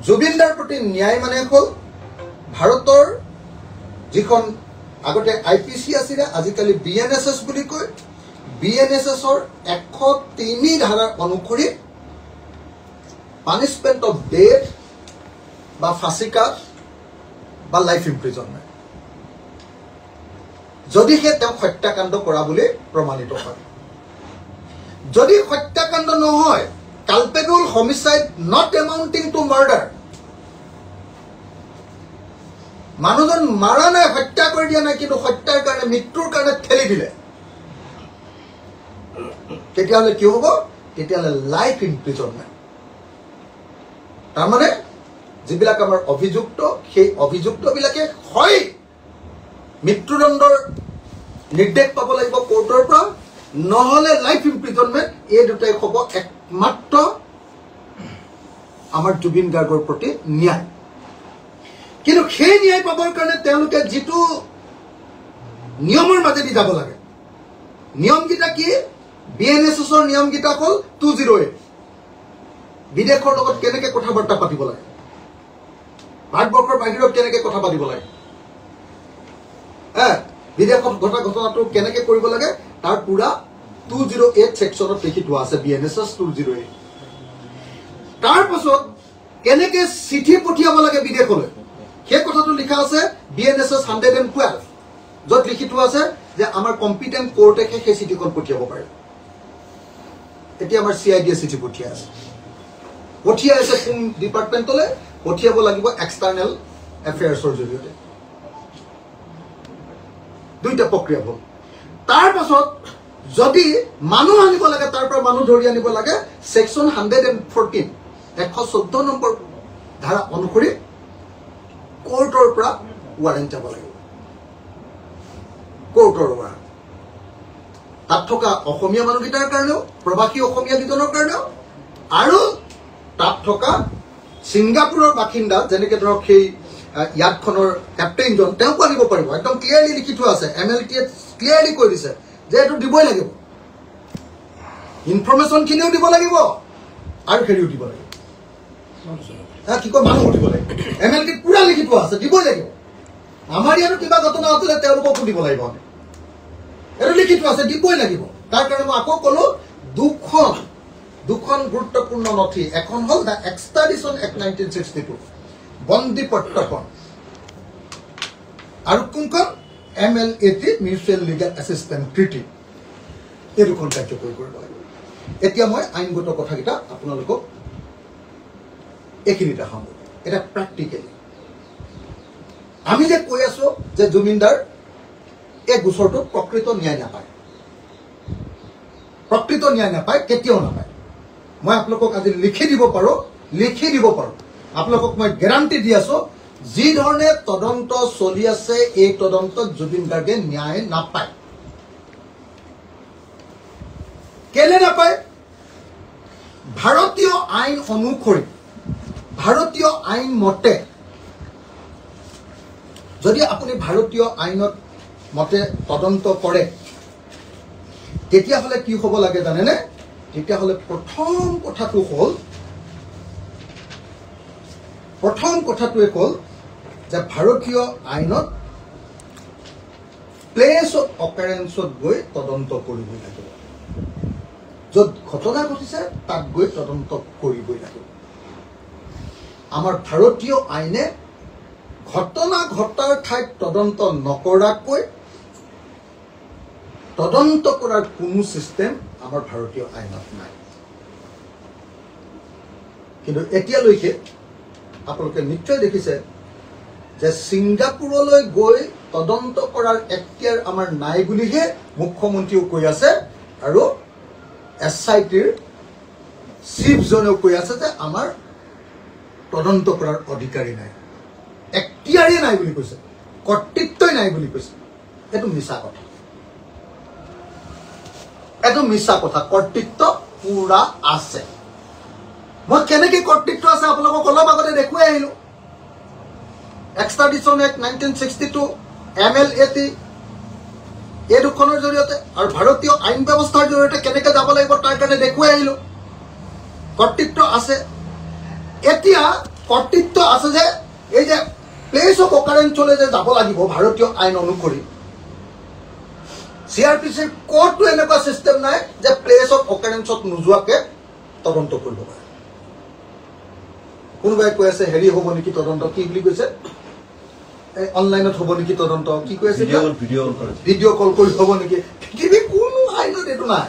A: জুবিনদাৰ প্ৰতি ন্যায় মানে হ'ল ভাৰতৰ যিখন আগতে IPC আছিলে, আজিকালি BNSS বুলি কয়, BNSSৰ 103 ধাৰা অনুসৰি পানিছমেণ্ট অফ ডেথ বা ফাঁচিকাট বা লাইফ ইমপ্ৰিজনমেণ্ট, যদিহে তেওঁক হত্যাকাণ্ড কৰা বুলি প্ৰমাণিত হয়। যদি হত্যাকাণ্ড নহয়, culpable homicide not amounting to murder, মানুহজন মাৰা নাই, হত্যা কৰি দিয়া নাই, কিন্তু হত্যাৰ কাৰণে, মৃত্যুৰ কাৰণে ঠেলি দিলে, তেতিয়াহ'লে কি হ'ব? তেতিয়াহ'লে লাইফ ইমপ্ৰিজনমেণ্ট। তাৰমানে যিবিলাক আমাৰ অভিযুক্ত, সেই অভিযুক্তবিলাকে হয় মৃত্যুদণ্ডৰ নিৰ্দেশ পাব লাগিব কোৰ্টৰ পৰা, নহ'লে লাইফ ইমপ্ৰিজনমেণ্ট। এই দুটাই হ'ব একমাত্ৰ আমাৰ জুবিন গাৰ্গৰ প্ৰতি ন্যায়। কিন্তু সেই ন্যায় পাবৰ কাৰণে তেওঁলোকে যিটো নিয়মৰ মাজেদি যাব লাগে, নিয়মকেইটা কি? BNSSৰ নিয়মকেইটা হ'ল 208, বিদেশৰ লগত কেনেকৈ কথা বাৰ্তা পাতিব লাগে, ভাৰতবৰ্ষৰ বাহিৰত কেনেকৈ কথা পাতিব লাগে, বিদেশত ঘটা ঘটনাটো কেনেকৈ কৰিব লাগে, তাৰ পুৰা 208 ছেকশ্যনত লিখি থোৱা আছে। BNSS 208। তাৰ পাছত কেনেকৈ চিঠি পঠিয়াব লাগে বিদেশলৈ, সেই কথাটো লিখা আছে BNSS 112, য'ত লিখি থোৱা আছে যে আমাৰ কম্পিটেণ্ট কোৰ্টেহে সেই চিঠিখন পঠিয়াব পাৰে। এতিয়া আমাৰ CID চিঠি পঠিয়াই আছে কোন ডিপাৰ্টমেণ্টলৈ পঠিয়াব লাগিব? এক্সটাৰ্নেল এফেয়াৰ্ছৰ জৰিয়তে। দুইটা প্ৰক্ৰিয়া হ'ল। তাৰ পাছত যদি মানুহ আনিব লাগে, তাৰ পৰা মানুহ ধৰি আনিব লাগে, ছেকশ্যন 114 114 নম্বৰ ধাৰা অনুসৰি কোৰ্টৰ পৰা ৱাৰেণ্ট যাব লাগিব, কোৰ্টৰ ৱাৰেণ্ট। তাত থকা অসমীয়া মানুহকেইটাৰ কাৰণেও, প্ৰবাসী অসমীয়া কেইজনৰ কাৰণেও, আৰু তাত থকা ছিংগাপুৰৰ বাসিন্দা, যেনেকৈ ধৰক সেই ইয়াতখনৰ কেপ্টেইনজন, তেওঁকো আনিব পাৰিব। একদম ক্লিয়াৰলি লিখি থোৱা আছে, MLT-য়ে ক্লিয়াৰলি কৈ দিছে যে এইটো দিবই লাগিব, ইনফৰমেশ্যনখিনিও দিব লাগিব আৰু হেৰিও দিব লাগিব, কি কয় মানুহো দিব লাগিব। MLT-ত পুৰা লিখি থোৱা আছে, দিবই লাগিব। আমাৰ ইয়াতো কিবা ঘটনা আছিলে তেওঁলোককো দিব লাগিব, এইটো লিখি থোৱা আছে, দিবই লাগিব। তাৰ কাৰণে মই আকৌ ক'লো দুখন গুৰুত্বপূৰ্ণ নথি, এখন হ'ল দ্য এক্সট্ৰাডিশ্যন এক্ট 1962 বন্দী প্ৰত্যৰ্পণ, আৰু কোনখন MLAT mutual legal assistance treaty, এই দুখন কাৰ্যকৰী কৰিব লাগিব। এতিয়া মই আইনগত কথাকেইটা আপোনালোকক এইখিনিতে সামৰো। এটা প্ৰেক্টিকেলি আমি যে কৈ আছো যে জুবিনদাৰ এই গোচৰটোত প্ৰকৃত ন্যায় নাপায়, কেতিয়াও নাপায়। মই আপোনালোকক আজি লিখি দিব পাৰোঁ, আপোনালোকক মই গেৰাণ্টি দি আছো, যি ধৰণে তদন্ত চলি আছে এই তদন্তত জুবিন গাৰ্গে ন্যায় নাপায়। কেলে নাপায়? ভাৰতীয় আইন অনুসৰি, ভাৰতীয় আইন মতে, যদি আপুনি ভাৰতীয় আইনত মতে তদন্ত কৰে, তেতিয়াহ'লে কি হ'ব লাগে জানেনে? তেতিয়াহ'লে প্ৰথম কথাটোৱে হ'ল যে ভাৰতীয় আইনত প্লেচ অফ অকাৰেঞ্চত গৈ তদন্ত কৰিবই লাগিব। য'ত ঘটনা ঘটিছে তাত গৈ তদন্ত কৰিবই লাগিব। আমাৰ ভাৰতীয় আইনে ঘটনা ঘটাৰ ঠাইত তদন্ত নকৰাকৈ তদন্ত কৰাৰ কোনো চিষ্টেম আমাৰ ভাৰতীয় আইনত নাই। কিন্তু এতিয়ালৈকে আপোনালোকে নিশ্চয় দেখিছে যে ছিংগাপুৰলৈ গৈ তদন্ত কৰাৰ এখতিয়াৰ আমাৰ নাই বুলিহে মুখ্যমন্ত্ৰীও কৈ আছে, আৰু SITৰ চিফজনেও কৈ আছে যে আমাৰ তদন্ত কৰাৰ অধিকাৰী নাই, এখতিয়াৰেই নাই বুলি কৈছে, কৰ্তৃত্বই নাই বুলি কৈছে। এইটো মিছা কথা, কৰ্তৃত্ব পুৰা আছে। মই কেনেকৈ কৰ্তৃত্ব আছে আপোনালোকক অলপ আগতে দেখুৱাই আহিলো। এক্সট্ৰাডিশ্যন এক্ট 1962, MLAT, এই দুখনৰ জৰিয়তে আৰু ভাৰতীয় আইন ব্যৱস্থাৰ জৰিয়তে কেনেকৈ যাব লাগিব তাৰ কাৰণে দেখুৱাই আহিলো। কৰ্তৃত্ব আছে। এতিয়া কৰ্তৃত্ব আছে যে এই যে প্লেচ অফ অকাৰেঞ্চলৈ যে যাব লাগিব ভাৰতীয় আইন অনুসৰি, CRPCৰ ক'তো এনেকুৱা চিষ্টেম নাই যে প্লেচ অফ অকাৰেঞ্চত নোযোৱাকৈ তদন্ত কৰিব পাৰে। কোনোবাই কৈ আছে হেৰি হ'ব নেকি তদন্ত, কি বুলি কৈছে, অনলাইনত হ'ব নেকি তদন্ত, কি কৈ আছে, ভিডিঅ' কল কৰি হ'ব নেকি? পৃথিৱীৰ কোনো আইনত এইটো নাই।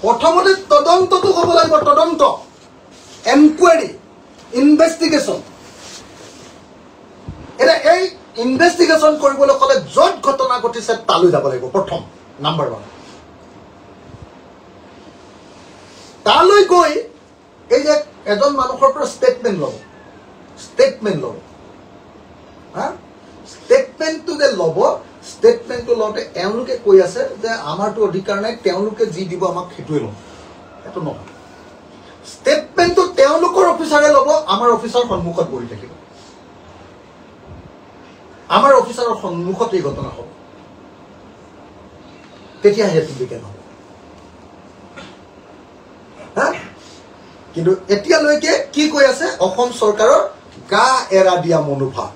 A: প্ৰথমতে তদন্তটো হ'ব লাগিব, তদন্ত, এনকুৱাৰী, ইনভেষ্টিগেশ্যন। এতিয়া এই ইনভেষ্টিগেশ্যন কৰিবলৈ হ'লে য'ত ঘটনা ঘটিছে তালৈ যাব লাগিব, প্ৰথম নাম্বাৰ 1। তালৈ গৈ এই যে এজন মানুহৰ পৰা ষ্টেটমেণ্ট ল'ব, ষ্টেটমেণ্টটো যে ল'ব, ষ্টেটমেণ্টটো লওঁতে এওঁলোকে কৈ আছে যে আমাৰতো অধিকাৰ নাই, তেওঁলোকে যি দিব আমাক সেইটোৱে ল'ম। সেইটো নহয়। ষ্টেটমেণ্টটো তেওঁলোকৰ অফিচাৰে ল'ব, আমাৰ অফিচাৰ সন্মুখত বহি থাকিব। আমাৰ অফিচাৰৰ সন্মুখত এই ঘটনা হ'ব, তেতিয়া সেইটো বিজ্ঞান হ'ব। কিন্তু এতিয়ালৈকে কি কৈ আছে অসম চৰকাৰৰ গা এৰা দিয়া মনোভাৱ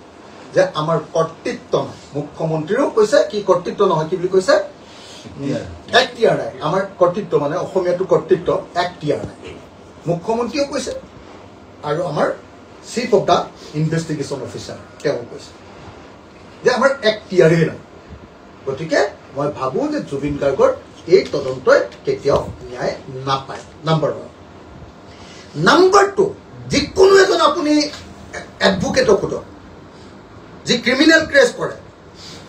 A: যে আমাৰ কৰ্তৃত্ব নাই। মুখ্যমন্ত্ৰীও কৈছে কি কৰ্তৃত্ব নহয়, কি বুলি কৈছে এক্টিয়াৰ নাই। আমাৰ কৰ্তৃত্ব মানে অসমীয়াটো কৰ্তৃত্ব এক্টিয়াৰ নাই। মুখ্যমন্ত্ৰীয়েও কৈছে আৰু আমাৰ chief of the investigation officer তেওঁ কৈছে যে আমাৰ এক্টিয়াৰেই নাই। গতিকে মই ভাবোঁ যে জুবিন গাৰ্গৰ এই তদন্তই কেতিয়াও ন্যায় নাপায়। নাম্বাৰ 1। নাম্বাৰ 2, যিকোনো এজন আপুনি এডভোকেটক সোধক, যি ক্ৰিমিনেল কেছ কৰে,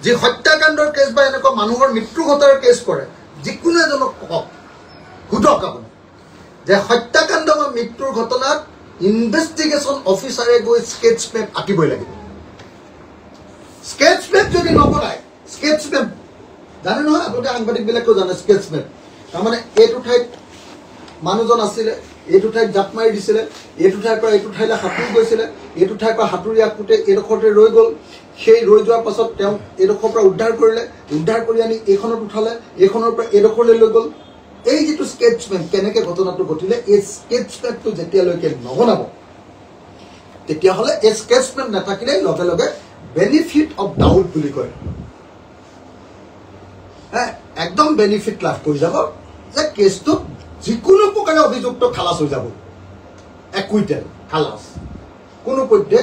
A: যি হত্যাকাণ্ডৰ কেছ বা এনেকুৱা মানুহৰ মৃত্যু ঘটাৰ কেছ কৰে, যিকোনো এজনক কওক, সোধক আপুনি যে হত্যাকাণ্ড বা মৃত্যুৰ ঘটনাত ইনভেষ্টিগেশ্যন অফিচাৰে গৈ স্কেটছ মেপ আঁকিবই লাগিব। স্কেটছ মেপ যদি নবনায়, স্কেটছ মেপ জানে নহয় আপোনালোকে, সাংবাদিকবিলাকেও জানে স্কেটছ মেপ। তাৰমানে এইটো ঠাইত মানুহজন আছিলে, এইটো ঠাইত জাপ মাৰি দিছিলে, এইটো ঠাইৰ পৰা এইটো ঠাইলৈ সাঁতুৰি গৈছিলে, এইটো ঠাইৰ পৰা সাঁতুৰি আঁকোতে এইডোখৰতে ৰৈ গ'ল, সেই ৰৈ যোৱাৰ পাছত তেওঁ এইডোখৰৰ পৰা উদ্ধাৰ কৰিলে, উদ্ধাৰ কৰি আনি এইখনত উঠালে, এইখনৰ পৰা এইডোখৰলৈ লৈ গ'ল। এই যিটো স্কেটছ মেপ কেনেকৈ ঘটনাটো ঘটিলে, এই স্কেটছ মেপটো যেতিয়ালৈকে নবনাব তেতিয়াহ'লে এই স্কেটছ মেপ নাথাকিলে লগে লগে বেনিফিট অফ ডাউট বুলি কয়, একদম বেনিফিট লাভ কৰি যাব যে কেছটোত যিকোনো প্ৰকাৰে অভিযুক্ত খালাচ হৈ যাব, একুইটেল খালাচ, কোনো পধ্যে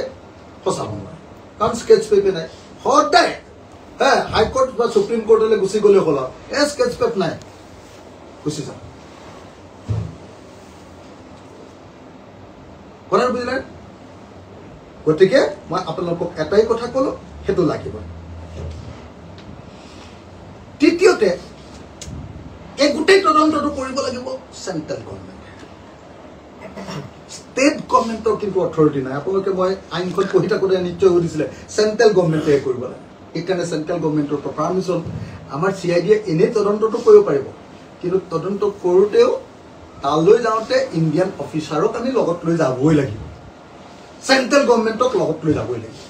A: ফচাব নোৱাৰে, কাৰণ স্কেটছ পেপে নাই। সদায় হাইকোৰ্ট বা সুপ্ৰিম কোৰ্টলৈ গুচি গ'লে হ'ল আৰু এই স্কেটছ পেপ নাই, গুচি যাম। কথাটো বুজিলে? গতিকে মই আপোনালোকক এটাই কথা ক'লো, সেইটো লাগিব। তৃতীয়তে, এই গোটেই তদন্তটো কৰিব লাগিব চেণ্ট্ৰেল গভৰ্ণমেণ্টে। ষ্টেট গভৰ্ণমেণ্টৰ কিন্তু অথৰিটি নাই। আপোনালোকে মই আইনখন পঢ়ি থাকোঁতে নিশ্চয় সুধিছিলে চেণ্ট্ৰেল গভৰ্ণমেণ্টে কৰিব লাগে, সেইকাৰণে চেণ্ট্ৰেল গভৰ্ণমেণ্টৰ পৰা পাৰ্মিশ্যন। আমাৰ CID এনেই তদন্তটো কৰিব পাৰিব, কিন্তু তদন্ত কৰোঁতেও তালৈ যাওঁতে ইণ্ডিয়ান অফিচাৰক আমি লগত লৈ যাবই লাগিব, চেণ্ট্ৰেল গভৰ্ণমেণ্টক লগত লৈ যাবই লাগিব।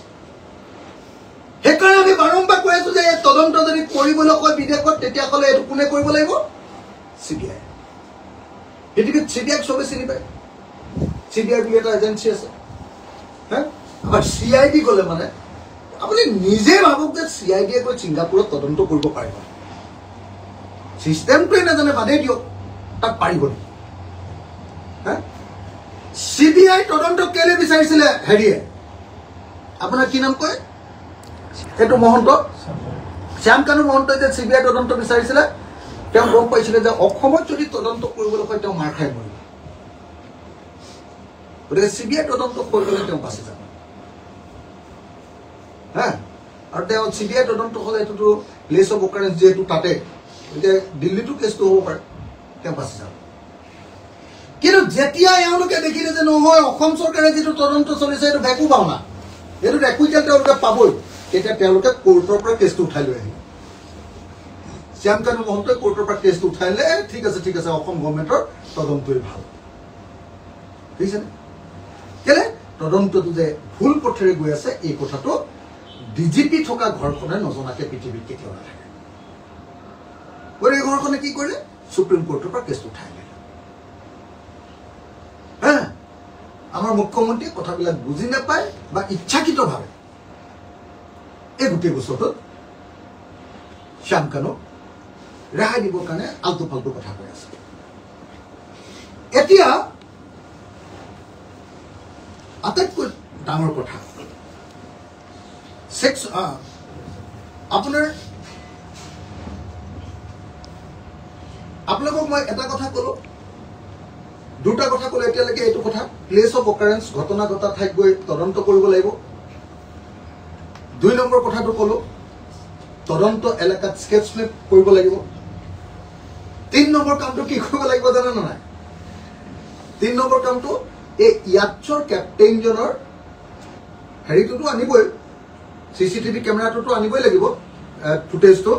A: সেইকাৰণে আমি বাৰম্বাৰ কৈ আছো যে এই তদন্ত যদি কৰিবলৈ কয় বিদেশত, তেতিয়াহ'লে এইটো কোনে কৰিব লাগিব? CBI। পৃথিৱীত CBI চবে চিনি পায়, CBI বুলি এটা এজেঞ্চি আছে। আমাৰ CID গ'লে মানে আপুনি নিজে ভাবক যে CID গৈ ছিংগাপুৰত তদন্ত কৰিব পাৰিব, চিষ্টেমটোৱে নাজানে, বাদেই দিয়ক, তাক পাৰিব নেকি? CBI তদন্ত কেলে বিচাৰিছিলে হেৰিয়ে, আপোনাৰ কি নাম কয়, এইটো মহন্ত, শ্যামকানু মহন্তই যে CBI তদন্ত বিচাৰিছিলে, তেওঁ গম পাইছিলে যে অসমত যদি তদন্ত কৰিবলৈ হয় তেওঁ মাৰ খাই মৰিব, গতিকে CBI তদন্ত কৰিবলৈ তেওঁ বাচি যাব। আৰু তেওঁ CBI তদন্ত হ'লে এইটোতো প্লেচ অফ অকাৰেঞ্চ যিহেতু তাতে, গতিকে দিল্লীতো কেছটো হ'ব পাৰে, তেওঁ বাচি যাব। কিন্তু যেতিয়া এওঁলোকে দেখিলে যে নহয় অসম চৰকাৰে যিটো তদন্ত চলিছে এইটো ভেকু ভাওনা, এইটোত একুইটেল তেওঁলোকে পাবই, তেতিয়া তেওঁলোকে কোৰ্টৰ পৰা কেছটো উঠাই লৈ আহিলে। শ্যামকানু মহন্তই কোৰ্টৰ পৰা কেছটো উঠাই লৈ, ঠিক আছে অসম গভৰ্ণমেণ্টৰ তদন্তই ভাল, বুজিছেনে? কেলে তদন্তটো যে ভুল পথেৰে গৈ আছে এই কথাটো DGP থকা ঘৰখনে নজনাকে পৃথিৱীত কেতিয়াও নাথাকে। গতিকে এই ঘৰখনে কি কৰিলে, সুপ্ৰিম কোৰ্টৰ পৰা কেছটো উঠাই লৈ। আমাৰ মুখ্যমন্ত্ৰীয়ে কথাবিলাক বুজি নাপায় বা ইচ্ছাকৃতভাৱে এই গোটেই বছৰটোত শ্যামকানুক ৰেহাই দিবৰ কাৰণে আল্টু ফাল্টু কথা কৈ আছে। এতিয়া আটাইতকৈ ডাঙৰ কথা, আপোনালোকক মই এটা কথা ক'লো, দুটা কথা ক'লো এতিয়ালৈকে। এইটো কথা প্লেচ অফ অকাৰেঞ্চ, ঘটনা ঘটা ঠাইত গৈ তদন্ত কৰিব লাগিব। 2 নম্বৰ কথাটো ক'লো, তদন্ত এলেকাত স্কেটছ মেপ কৰিব লাগিব। 3 নম্বৰ কামটো কি কৰিব লাগিব জানে নে নাই? 3 নম্বৰ কামটো এই ইয়াচ্ছৰ কেপ্টেইনজনৰ হেৰিটোতো আনিবই, CCTV কেমেৰাটোতো আনিবই লাগিব, ফুটেজটো।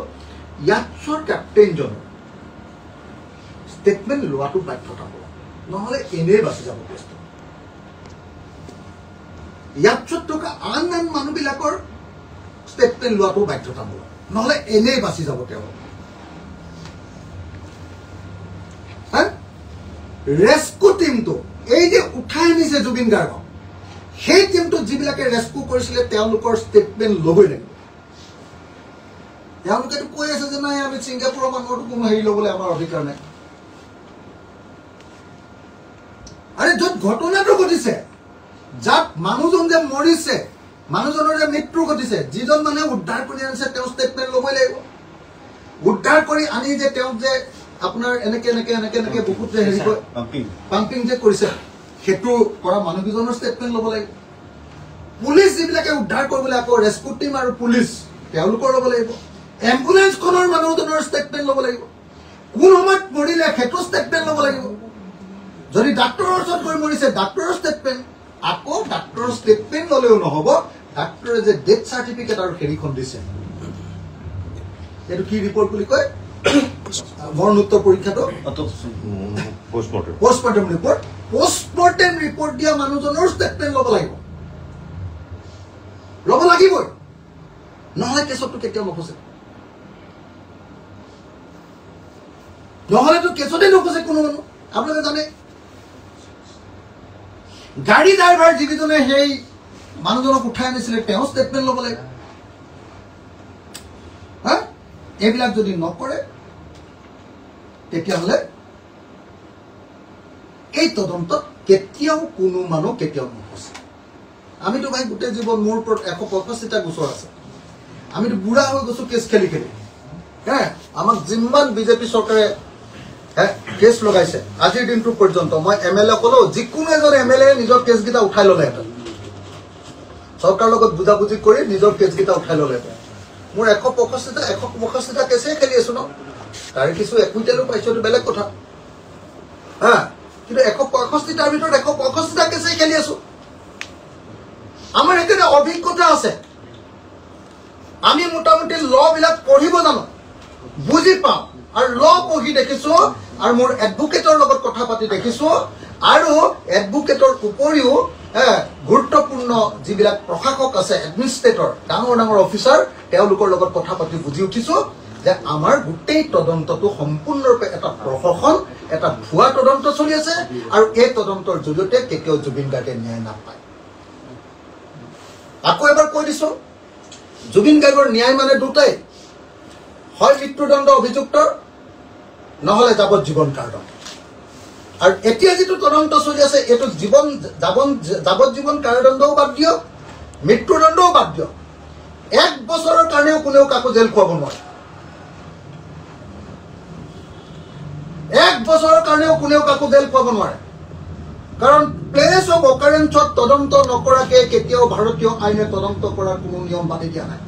A: ইয়াচ্ছৰ কেপ্টেইনজনৰ ষ্টেটমেণ্ট লোৱাটো বাধ্যতামূলক, নহ'লে এনেই বাচি যাব কেছটো। ইয়াচ্ছত থকা আন মানুহবিলাকৰ ষ্টেটমেণ্ট লোৱাটো বাধ্যতামূলক, নহ'লে এনেই বাচি যাব তেওঁ। ৰেস্কিউ টিমটো এই যে উঠাই আনিছে জুবিন গাৰ্গক, সেই টিমটোত যিবিলাকে ৰেস্কিউ কৰিছিলে তেওঁলোকৰ ষ্টেটমেণ্ট ল'বই লাগিব। তেওঁলোকেতো কৈ আছে যে নাই আমি ছিংগাপুৰৰ মানুহৰতো কোনো হেৰি ল'বলৈ আমাৰ অধিকাৰ নাই। আৰে য'ত ঘটনাটো ঘটিছে, যাত মানুহজন যে মৰিছে, মানুহজনৰ যে মৃত্যু ঘটিছে, যিজন মানুহে উদ্ধাৰ কৰি আনিছে তেওঁ ষ্টেটমেণ্ট ল'বই লাগিব। উদ্ধাৰ কৰি আনি যে তেওঁক যে আপোনাৰ এনেকে এনেকে এনেকে এনেকে বহুত যে হেৰি কৰে পাম্পিং যে কৰিছে, সেইটো কৰা মানুহকেইজনৰ ষ্টেটমেণ্ট ল'ব লাগিব। পুলিচ যিবিলাকে উদ্ধাৰ কৰিবলৈ আকৌ ৰেস্কিউ টিম আৰু পুলিচ তেওঁলোকৰ ল'ব লাগিব। এম্বুলেন্সখনৰ মানুহজনৰ ষ্টেটমেণ্ট ল'ব লাগিব। কোন সময়ত মৰিলে সেইটো ষ্টেটমেণ্ট ল'ব লাগিব। যদি ডাক্তৰৰ ওচৰত গৈ মৰিছে ডাক্তৰৰ ষ্টেটমেণ্ট, আকৌ ডাক্তৰৰ ষ্টেটমেণ্ট ল'লেও নহ'ব, ডাক্তৰে যে ডেথ চাৰ্টিফিকেট আৰু হেৰিখন দিছে, এইটো কি ৰিপৰ্ট বুলি কয়, মৰণোত্তৰ পৰীক্ষাটো পষ্টমৰ্টেম ৰিপৰ্ট, পষ্টমৰ্টেম ৰিপৰ্ট দিয়া মানুহজনৰ ষ্টেটমেণ্ট ল'ব লাগিব, ল'ব লাগিবই, নহ'লে কেছতটো কেতিয়াও নফচে। নহ'লেতো কেছতে নফচে কোনো মানুহ। আপোনালোকে জানে গাড়ী ড্ৰাইভাৰ যিকেইজনে সেই মানুহজনক উঠাই আনিছিলে তেওঁ ষ্টেটমেণ্ট ল'ব লাগিব। এইবিলাক যদি নকৰে তেতিয়াহ'লে এই তদন্তত কেতিয়াও কোনো মানুহ কেতিয়াও নফচে। আমিতো ভাই গোটেই জীৱন মোৰ ওপৰত 165টা গোচৰ আছে, আমিতো বুঢ়া হৈ গৈছো কেছ খেলি খেলি। আমাক যিমান বিজেপি চৰকাৰে কেছ লগাইছে আজিৰ দিনটো পৰ্যন্ত, মই MLA ক'লো যিকোনো এজন MLA নিজৰ কেছকেইটা উঠাই ল'লেহেঁতেন, চৰকাৰৰ লগত বুজাবুজি কৰি নিজৰ কেছকেইটা উঠাই ল'লেহেঁতেন। মোৰ 165টা কেছেই খেলি আছো ন, তাৰে কিছু একুইণ্টেলো পাইছো, এইটো বেলেগ কথা। কিন্তু 165টাৰ ভিতৰত 165টা কেছেই খেলি আছো। আমাৰ সেইকাৰণে অভিজ্ঞতা আছে, আমি মোটামুটি ল' বিলাক পঢ়িব জানো, বুজি পাওঁ, আৰু ল' পঢ়ি দেখিছো, আৰু মোৰ এডভোকেটৰ লগত কথা পাতি দেখিছো, আৰু এডভোকেটৰ উপৰিও গুৰুত্বপূৰ্ণ যিবিলাক প্ৰশাসক আছে, এডমিনিষ্ট্ৰেটৰ, ডাঙৰ ডাঙৰ অফিচাৰ, তেওঁলোকৰ লগত কথা পাতি বুজি উঠিছো যে আমাৰ গোটেই তদন্তটো সম্পূৰ্ণৰূপে এটা প্ৰশাসন, এটা ভুৱা তদন্ত চলি আছে, আৰু এই তদন্তৰ জৰিয়তে কেতিয়াও জুবিন গাৰ্গে ন্যায় নাপায়। আকৌ এবাৰ কৈ দিছো, জুবিন গাৰ্গৰ ন্যায় মানে দুটাই, হয় মৃত্যুদণ্ড অভিযুক্তৰ, নহ'লে যাৱজ্জীৱন কাৰাদণ্ড। আৰু এতিয়া যিটো তদন্ত চলি আছে এইটো যাৱজ্জীৱন কাৰাদণ্ডও বাদ দিয়ক, মৃত্যুদণ্ডও বাদ দিয়ক, 1 বছৰৰ কাৰণেও কোনেও কাকো জেল খুৱাব নোৱাৰে। 1 বছৰৰ কাৰণেও কোনেও কাকো জেল খুৱাব নোৱাৰে, কাৰণ প্লেচ অফ অকাৰেঞ্চত তদন্ত নকৰাকে কেতিয়াও ভাৰতীয় আইনে তদন্ত কৰাৰ কোনো নিয়ম বান্ধি দিয়া নাই।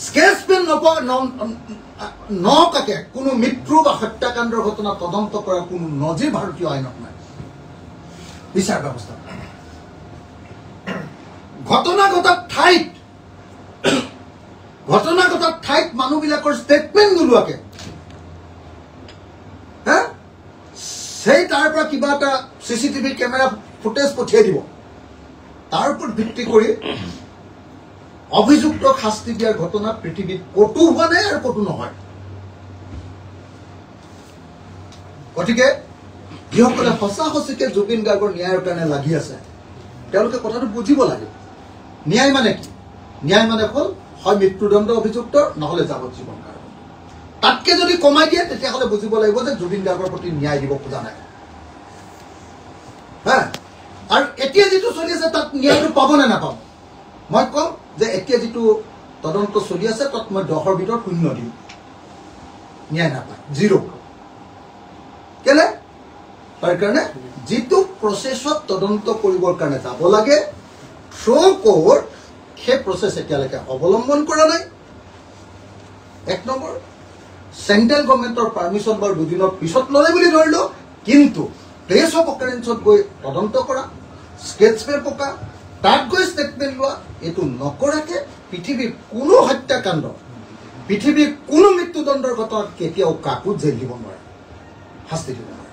A: স্কেচপেন নকাকে কোনো মৃত্যু বা হত্যাকাণ্ডৰ ঘটনা তদন্ত কৰাৰ কোনো নজিৰ ভাৰতীয় আইনত নাই, বিচাৰ ব্যৱস্থা। ঘটনা ঘটা ঠাইত মানুহবিলাকৰ ষ্টেটমেণ্ট নোলোৱাকে সেই তাৰ পৰা কিবা এটা CCTV কেমেৰা ফুটেজ পঠিয়াই দিব, তাৰ ওপৰত ভিত্তি কৰি অভিযুক্তক শাস্তি দিয়াৰ ঘটনা পৃথিৱীত ক'তো হোৱা নাই আৰু ক'তো নহয়। গতিকে যিসকলে সঁচা সঁচিকে জুবিন গাৰ্গৰ ন্যায়ৰ কাৰণে লাগি আছে তেওঁলোকে কথাটো বুজিব লাগে। ন্যায় মানে কি? ন্যায় মানে হ'ল হয় মৃত্যুদণ্ড অভিযুক্তৰ, নহ'লে যাৱজ্জীৱন কাৰাদণ্ড। তাতকে যদি কমাই দিয়ে তেতিয়াহ'লে বুজিব লাগিব যে জুবিন গাৰ্গৰ প্ৰতি ন্যায় দিব খোজা নাই। আৰু এতিয়া যিটো চলি আছে তাত ন্যায়টো পাব নে নাপাব? মই কম যে এতিয়া যিটো তদন্ত চলি আছে তাত মই 10ৰ ভিতৰত 0 দিম, ন্যায় নাপায়, 0। কেলে? তাৰ কাৰণে যিটো প্ৰচেছত তদন্ত কৰিবৰ কাৰণে যাব লাগে থ্ৰু কোৰ্ট, সেই প্ৰচেছ এতিয়ালৈকে অৱলম্বন কৰা নাই। 1 নম্বৰ, চেণ্ট্ৰেল গভৰ্ণমেণ্টৰ পাৰ্মিশ্যন বাৰু 2 দিনৰ পিছত ল'লে বুলি ধৰিলো, কিন্তু প্লেচ অফ অকাৰেঞ্চত গৈ তদন্ত কৰা, স্কেচ পেন পকা, তাত গৈ ষ্টেটমেণ্ট লোৱা, এইটো নকৰাকে পৃথিৱীৰ কোনো হত্যাকাণ্ড, পৃথিৱীৰ কোনো মৃত্যুদণ্ডৰ ঘটনাত কেতিয়াও কাকো জেল দিব নোৱাৰে, শাস্তি দিব নোৱাৰে।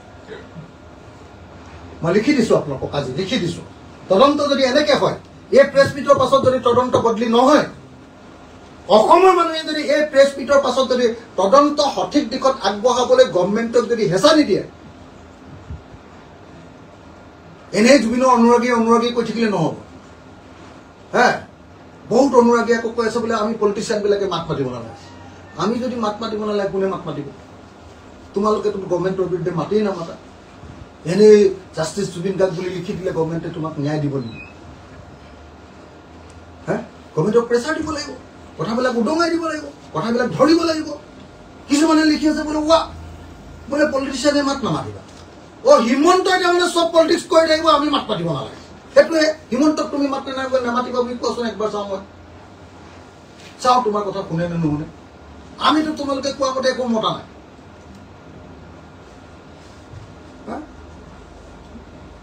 A: মই লিখি দিছোঁ আপোনালোকক, আজি লিখি দিছোঁ। তদন্ত যদি এনেকৈ হয়, এই প্ৰেছ মিটৰ পাছত যদি তদন্ত বদলি নহয়, অসমৰ মানুহে যদি এই প্ৰেছ মিটৰ পাছত যদি তদন্ত সঠিক দিশত আগবঢ়াবলৈ গভৰ্ণমেণ্টক যদি হেঁচা নিদিয়ে, এনেই জুবিনৰ অনুৰাগী কৈ থাকিলে নহ'ব। হে, বহুত অনুৰাগী আকৌ কৈ আছে বোলে আমি পলিটিচিয়ানবিলাকে মাত মাতিব নালাগে। আমি যদি মাত মাতিব নালাগে, কোনে মাত মাতিব? তোমালোকে গভৰ্ণমেণ্টৰ বিৰুদ্ধে মাতেই নামাতা। এনেই জাষ্টিছ জুবিন গাৰ্গ বুলি লিখি দিলে গভৰ্ণমেণ্টে তোমাক ন্যায় দিব নেকি? হে, গভৰ্ণমেণ্টক প্ৰেছাৰ দিব লাগিব, কথাবিলাক উদঙাই দিব লাগিব, কথাবিলাক ধৰিব লাগিব। কিছুমানে লিখি আছে বোলে বোলে পলিটিচিয়ানে মাত নামাতিবা। হিমন্তই তাৰমানে চব পলিটিক্স কৰি থাকিব, আমি মাত মাতিব নালাগে। সেইটোৱে, হিমন্তক তুমি মাত নামাতিবা বুলি কোৱাচোন একবাৰ চাওঁ। মই চাওঁ তোমাৰ কথা শুনে নে নুশুনে। আমিতো তোমালোকে কোৱা মতে একো মতা নাই।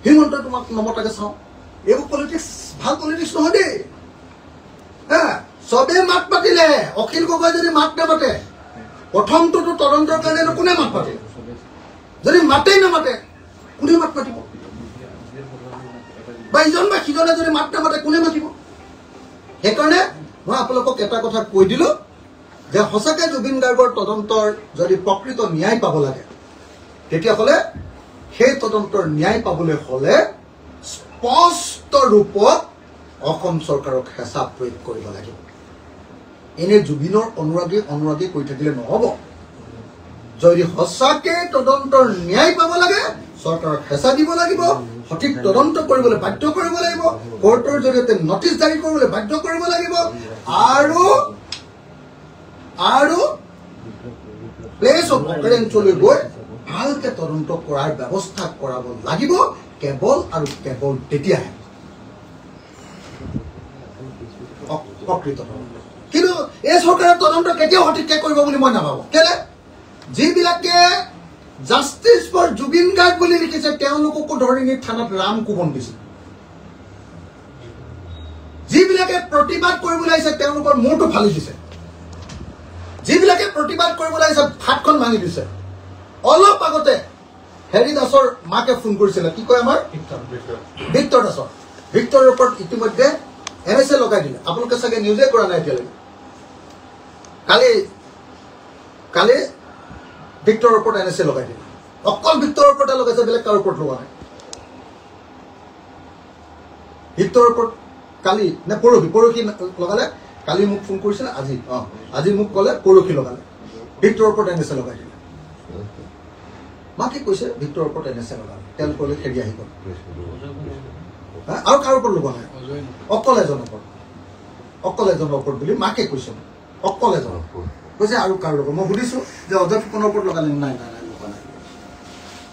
A: হিমন্তই তোমাক নমতাকে চাওঁ। এইবোৰ পলিটিক্স, ভাল পলিটিক্স নহয় দেই। চবেই মাত মাতিলে, অখিল গগৈ যদি মাত নামাতে, প্ৰথমটোতো তদন্তৰ কাৰণে কোনে মাত মাতিলে? যদি মাতেই নামাতে, কোনে মাত মাতিব? বা ইজন বা সিজনে যদি মাত নামাতে, কোনে মাতিব? সেইকাৰণে মই আপোনালোকক এটা কথা কৈ দিলোঁ যে সঁচাকৈ জুবিন গাৰ্গৰ তদন্তৰ যদি প্ৰকৃত ন্যায় পাব লাগে, তেতিয়াহ'লে সেই তদন্তৰ ন্যায় পাবলৈ হ'লে স্পষ্ট ৰূপত অসম চৰকাৰক হেঁচা প্ৰয়োগ কৰিব লাগিব। এনে জুবিনৰ অনুৰাগী কৈ থাকিলে নহ'ব। যদি সঁচাকৈ তদন্তৰ ন্যায় পাব লাগে, চৰকাৰক হেঁচা দিব লাগিব, সঠিক তদন্ত কৰিবলৈ বাধ্য কৰিব লাগিব, কোৰ্টৰ জৰিয়তে নটিচ জাৰি কৰিবলৈ বাধ্য কৰিব লাগিব, আৰু প্লেচ অফ অকাৰেঞ্চলৈ গৈ ভালকে তদন্ত কৰাৰ ব্যৱস্থা কৰাব লাগিব। কেৱল আৰু কেৱল তেতিয়াহে প্ৰকৃত তদন্ত। কিন্তু এই চৰকাৰে তদন্ত কেতিয়াও সঠিককৈ কৰিব বুলি মই নাভাবোঁ। কেলে? যিবিলাকে জাষ্টিছ ফৰ জুবিন গাৰ্গ বুলি লিখিছে, তেওঁলোককো ধৰি নি থানাত ৰাম কোবন দিছে। যিবিলাকে প্ৰতিবাদ কৰিবলৈ আহিছে, তেওঁলোকৰ মূৰটো ফালি দিছে। যিবিলাকে প্ৰতিবাদ কৰিবলৈ আহিছে, হাতখন ভাঙি দিছে। অলপ আগতে হেৰি দাসৰ মাকে ফোন কৰিছিলে, কি কয় আমাৰ ভিক্টৰ দাসৰ। ভিক্টৰৰ ওপৰত ইতিমধ্যে NSA লগাই দিলে। আপোনালোকে চাগে নিউজে কৰা নাই এতিয়ালৈকে। কালি ভিক্টৰৰ ওপৰত NSA লগাই দিলে। অকল ভিক্টৰৰ ওপৰতে লগাইছে, বেলেগ কাৰো ওপৰত লগা নাই। ভিক্টৰৰ ওপৰত কালি নে পৰহি লগালে। কালি মোক ফোন কৰিছিলে, আজি মোক ক'লে পৰহি লগালে। ভিক্টৰৰ ওপৰত NSA লগাই দিলে। মাকে কৈছে ভিক্টৰৰ ওপৰত NSA লগালে, তেওঁলোকলৈ খেদি আহি গ'ল। আৰু কাৰো ওপৰত লগোৱা নাই, অকল এজনৰ ওপৰত বুলি মাকে কৈছে। অকল এজনৰ কৈছে, আৰু কাৰো লগত। মই সুধিছো যে অজয় ফুকনৰ ওপৰত লগালে? নাই, লগোৱা নাই।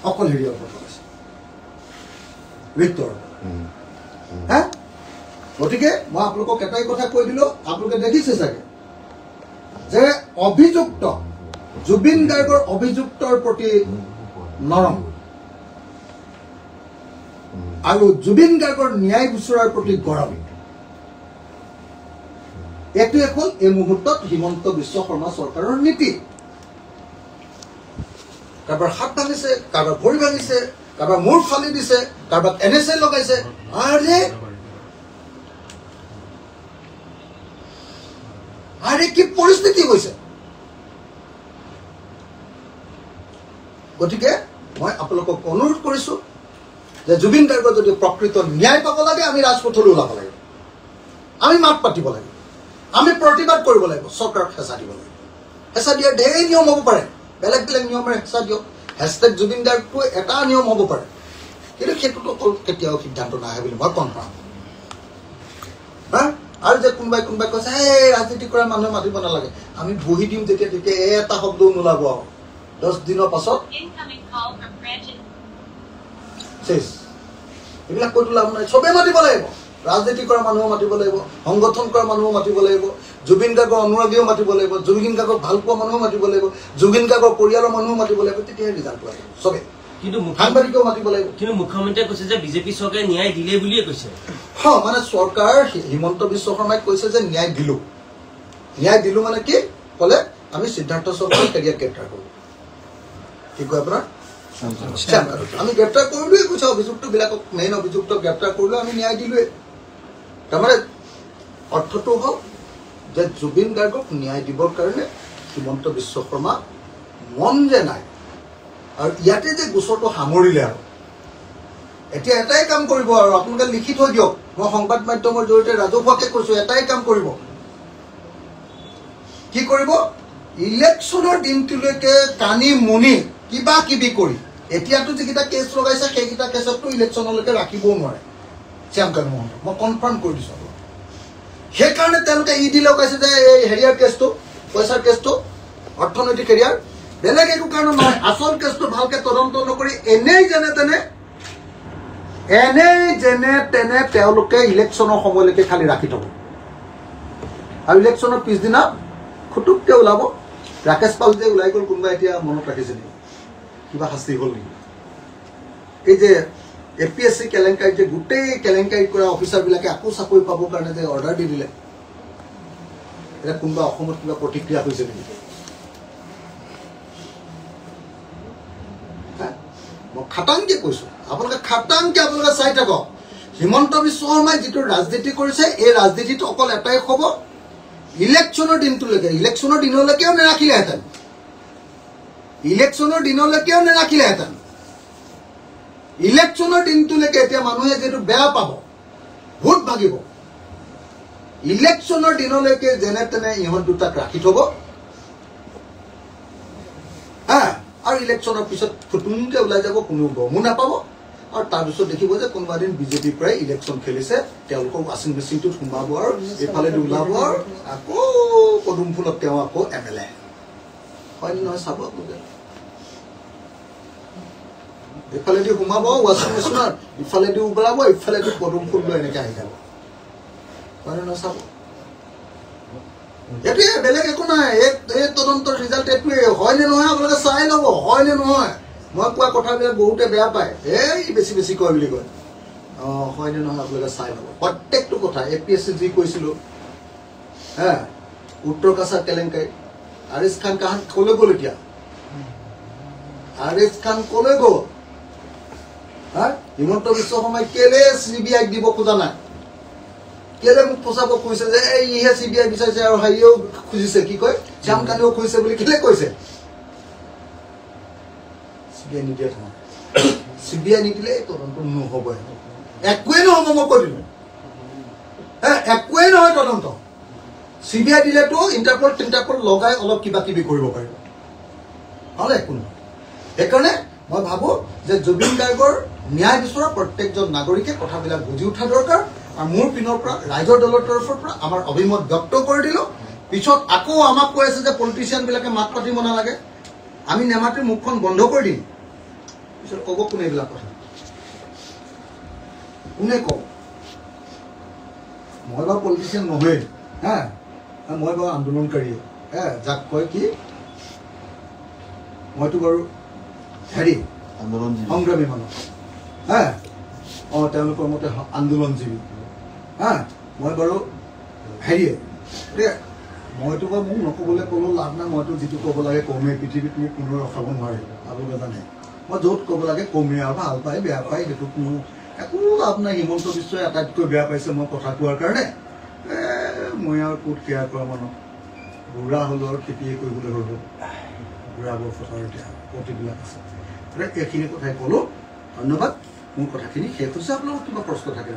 A: অকল হেৰিৰ ওপৰত লগাইছে, ভিক্টৰ। গতিকে মই আপোনালোকক এটাই কথা কৈ দিলোঁ, আপোনালোকে দেখিছে চাগে যে অভিযুক্ত জুবিন গাৰ্গৰ অভিযুক্তৰ প্ৰতি নৰম আৰু জুবিন গাৰ্গৰ ন্যায় বিচৰাৰ প্ৰতি গৰম। এইটোৱে হ'ল এই মুহূৰ্তত হিমন্ত বিশ্ব শৰ্মা চৰকাৰৰ নীতি। কাৰোবাৰ হাত ভাঙিছে, কাৰোবাৰ ভৰি ভাঙিছে, কাৰোবাৰ মূৰ ফালি দিছে, কাৰোবাক NSA লগাইছে। আৰে কি পৰিস্থিতি হৈছে। গতিকে মই আপোনালোকক অনুৰোধ কৰিছো যে জুবিন গাৰ্গৰ যদি প্ৰকৃত ন্যায় পাব লাগে, আমি ৰাজপথলৈ ওলাব লাগিব, আমি মাত পাতিব লাগিব, আমি প্ৰতিবাদ কৰিব লাগিব, চৰকাৰক হেঁচা দিব লাগিব। হেঁচা দিয়াৰ ঢেৰ নিয়ম হ'ব পাৰে, বেলেগ বেলেগ নিয়মেৰে হেঁচা দিয়ক। হেছটেগ জুবিন গাৰ্গটো এটা নিয়ম হ'ব পাৰে, কিন্তু সেইটোতো কেতিয়াও সিদ্ধান্ত নাহে বুলি মই কনফাৰ্ম। আৰু যে কোনোবাই কৈছে এই ৰাজনীতি কৰা মানুহে মাতিব নালাগে, আমি বহি দিম তেতিয়া এটা শব্দও নোলাব। আৰু 10 দিনৰ পাছত এইবিলাক কৈ লাভ নাই। চবেই মাতিব লাগিব, ৰাজনীতি কৰা মানুহো মাতিব লাগিব, সংগঠন কৰা মানুহো মাতিব লাগিব, জুবিন গাৰ্গৰ অনুৰাগীও মাতিব লাগিব, জুবিন গাৰ্গক ভাল পোৱা মানুহো মাতিব লাগিব, জুবিন গাৰ্গৰ পৰিয়ালৰ মানুহো মাতিব লাগিব। তেতিয়াহে ৰিজাল্ট লাগিব। চবেই সাংবাদিকেও মাতিব লাগিব।
B: কিন্তু মুখ্যমন্ত্ৰীয়ে কৈছে যে বিজেপি চৰকাৰে ন্যায় দিলে বুলিয়ে কৈছে।
A: মানে চৰকাৰ হিমন্ত বিশ্ব শৰ্মাই কৈছে যে ন্যায় দিলো মানে কি ক'লে, আমি সিদ্ধাৰ্থ শৰ্মাৰ কেৰিয়াৰ গ্ৰেপ্তাৰ কৰোঁ। কি কয় আপোনাৰ শ্যাম কাঠত আমি গ্ৰেপ্তাৰ কৰিলোৱে কৈছে অভিযুক্তবিলাকক মেইন অভিযুক্ত গ্ৰেপ্তাৰ কৰিলো আমি ন্যায় দিলোৱে তাৰমানে অৰ্থটো হ'ল যে জুবিন গাৰ্গক ন্যায় দিবৰ কাৰণে হিমন্ত বিশ্ব শৰ্মা মন যে নাই আৰু ইয়াতে যে গোচৰটো সামৰিলে আৰু এতিয়া এটাই কাম কৰিব আৰু আপোনালোকে লিখি থৈ দিয়ক মই সংবাদ মাধ্যমৰ জৰিয়তে ৰাজহুৱাকে কৈছো এটাই কাম কৰিব কি কৰিব ইলেকশ্যনৰ দিনটোলৈকে কানি মুনি কিবা কিবি কৰি এতিয়াতো যিকেইটা কেছ লগাইছে সেইকেইটা কেছততো ইলেকশ্যনলৈকে ৰাখিবও নোৱাৰে শ্যাম কানু মহন্ত মই কনফাৰ্ম কৰি দিছোঁ সেইকাৰণে তেওঁলোকে ই ডি লগাইছে যে এই হেৰিয়াৰ কেছটো পইচাৰ কেছটো অৰ্থনৈতিক হেৰিয়াৰ বেলেগ একো কাৰণ নহয় আচল কেছটো ভালকে তদন্ত নকৰি এনেই যেনে তেনে তেওঁলোকে ইলেকশ্যনৰ সময়লৈকে খালি ৰাখি থব আৰু ইলেকশ্যনৰ পিছদিনা খুটুককে ওলাব ৰাকেশ পাল যে ওলাই গ'ল কোনোবা এতিয়া মনত ৰাখিছে নেকি কিবা শাস্তি হ'ল নেকি এই যে APSC কেলেংকাৰীত যে গোটেই কেলেংকাৰীত কৰা অফিচাৰবিলাকে আকৌ চাকৰি পাবৰ কাৰণে যে অৰ্ডাৰ দি দিলে এটা কোনোবা অসমত কিবা প্ৰতিক্ৰিয়া হৈছে নেকি মই খাটাংকে কৈছো আপোনালোকে চাই থাকক হিমন্ত বিশ্ব শৰ্মাই যিটো ৰাজনীতি কৰিছে এই ৰাজনীতিটো অকল এটাই হ'ব ইলেকশ্যনৰ দিনটোলৈকে ইলেকশ্যনৰ দিনলৈকেও নেৰাখিলেহেঁতেন ইলেকশ্যনৰ দিনটোলৈকে এতিয়া মানুহে যিটো বেয়া পাব ভোট ভাগিব ইলেকশ্যনৰ দিনলৈকে যেনে তেনে ইহঁত দুটাক ৰাখি থব আৰু ইলেকশ্যনৰ পিছত ফুটুমকে ওলাই যাব কোনো গমো নাপাব আৰু তাৰপিছত দেখিব যে কোনোবা দিন বিজেপিৰ পৰাই ইলেকশ্যন খেলিছে তেওঁলোকক ৱাশ্বিং মেচিনটোত সোমাব আৰু এইফালেদি ওলাব আৰু আকৌ পদুম ফুলত তেওঁ আকৌ MLA হয় নহয় চাব আপোনালোকে এইফালেদি সোমাব ৱাশ্বিং মেচিনত ইফালেদি ওলাব ইফালেদি পদুম ফুল লৈ এনেকে আহি যাব হয় নহয় চাব এইটোৱে বেলেগ একো নাই এই তদন্তৰ ৰিজাল্ট এইটোৱে হয় নে নহয় আপোনালোকে চাই ল'ব হয় নে নহয় মই কোৱা কথাবিলাক বহুতে বেয়া পায় এই বেছি কয় বুলি কয় হয় নে নহয় আপোনালোকে চাই ল'ব প্ৰত্যেকটো কথা APSC যি কৈছিলোঁ উত্তৰ কাছাৰ কেলেংকাৰী আৰিজ খান কলৈ গ'ল এতিয়া আৰিজ খান কলৈ গ'ল হিমন্ত বিশ্ব শৰ্মাই কেলে CBI দিব খোজা নাই কেলে মোক ফচাব কৈছে যে ইহে CBI বিচাৰিছে আৰু হাইও খুজিছে কি কয় শ্যাম কানুও খুজিছে বুলি কেলে কৈছে CBI নিদিয়ে CBI নিদিলে তদন্ত নহ'ব একোৱেই নহ'ব মই কৈ দিলোঁ একোৱেই নহয় তদন্ত CBI দিলেতো ইণ্টাৰপল লগাই অলপ কিবা কিবি কৰিব পাৰিব নহ'লে একো নহয় সেইকাৰণে মই ভাবোঁ যে জুবিন গাৰ্গৰ ন্যায় বিচৰা প্ৰত্যেকজন নাগৰিকে কথাবিলাক বুজি উঠা দৰকাৰ আৰু মোৰ পিনৰ পৰা ৰাইজৰ দলৰ তৰফৰ পৰা আমাৰ অভিমত ব্যক্ত কৰি দিলোঁ পিছত আকৌ আমাক কৈ আছে যে পলিটিচিয়ানবিলাকে মাত পাতিব নালাগে আমি নেমাতি মুখখন বন্ধ কৰি দিম পিছত ক'ব কোনে এইবিলাক কথা কোনে কওঁ মই বাৰু পলিটিচিয়ান নহয় মই বাৰু আন্দোলনকাৰী যাক কয় কি মইতো বাৰু হেৰি সংগ্ৰামী মানুহ তেওঁলোকৰ মতে আন্দোলনজীৱী মই বাৰু হেৰিয়ে গতিকে মইতো বাৰু মোক নক'বলৈ ক'লেও লাভ নাই মইতো যিটো ক'ব লাগে কমেই পৃথিৱীত মোক কোনেও ৰখাব নোৱাৰে আপোনালোকে জানে মই য'ত ক'ব লাগে কমেই আৰু ভাল পায় বেয়া পায় সেইটো কোনো একো লাভ নাই হিমন্ত বিশ্বই আটাইতকৈ বেয়া পাইছে মই কথা কোৱাৰ কাৰণে মই আৰু ক'ত কেয়াৰ কৰা মানুহ বুঢ়া হ'লো আৰু খেতিয়ে কৰিবলৈ হ'ব বুঢ়া বয়সত আৰু এতিয়া প্ৰতিবিলাক আছে গতিকে এইখিনি কথাই ক'লোঁ ধন্যবাদ মোৰ কথাখিনি শেষ হৈছে আপোনালোকৰ কিবা প্ৰশ্ন থাকে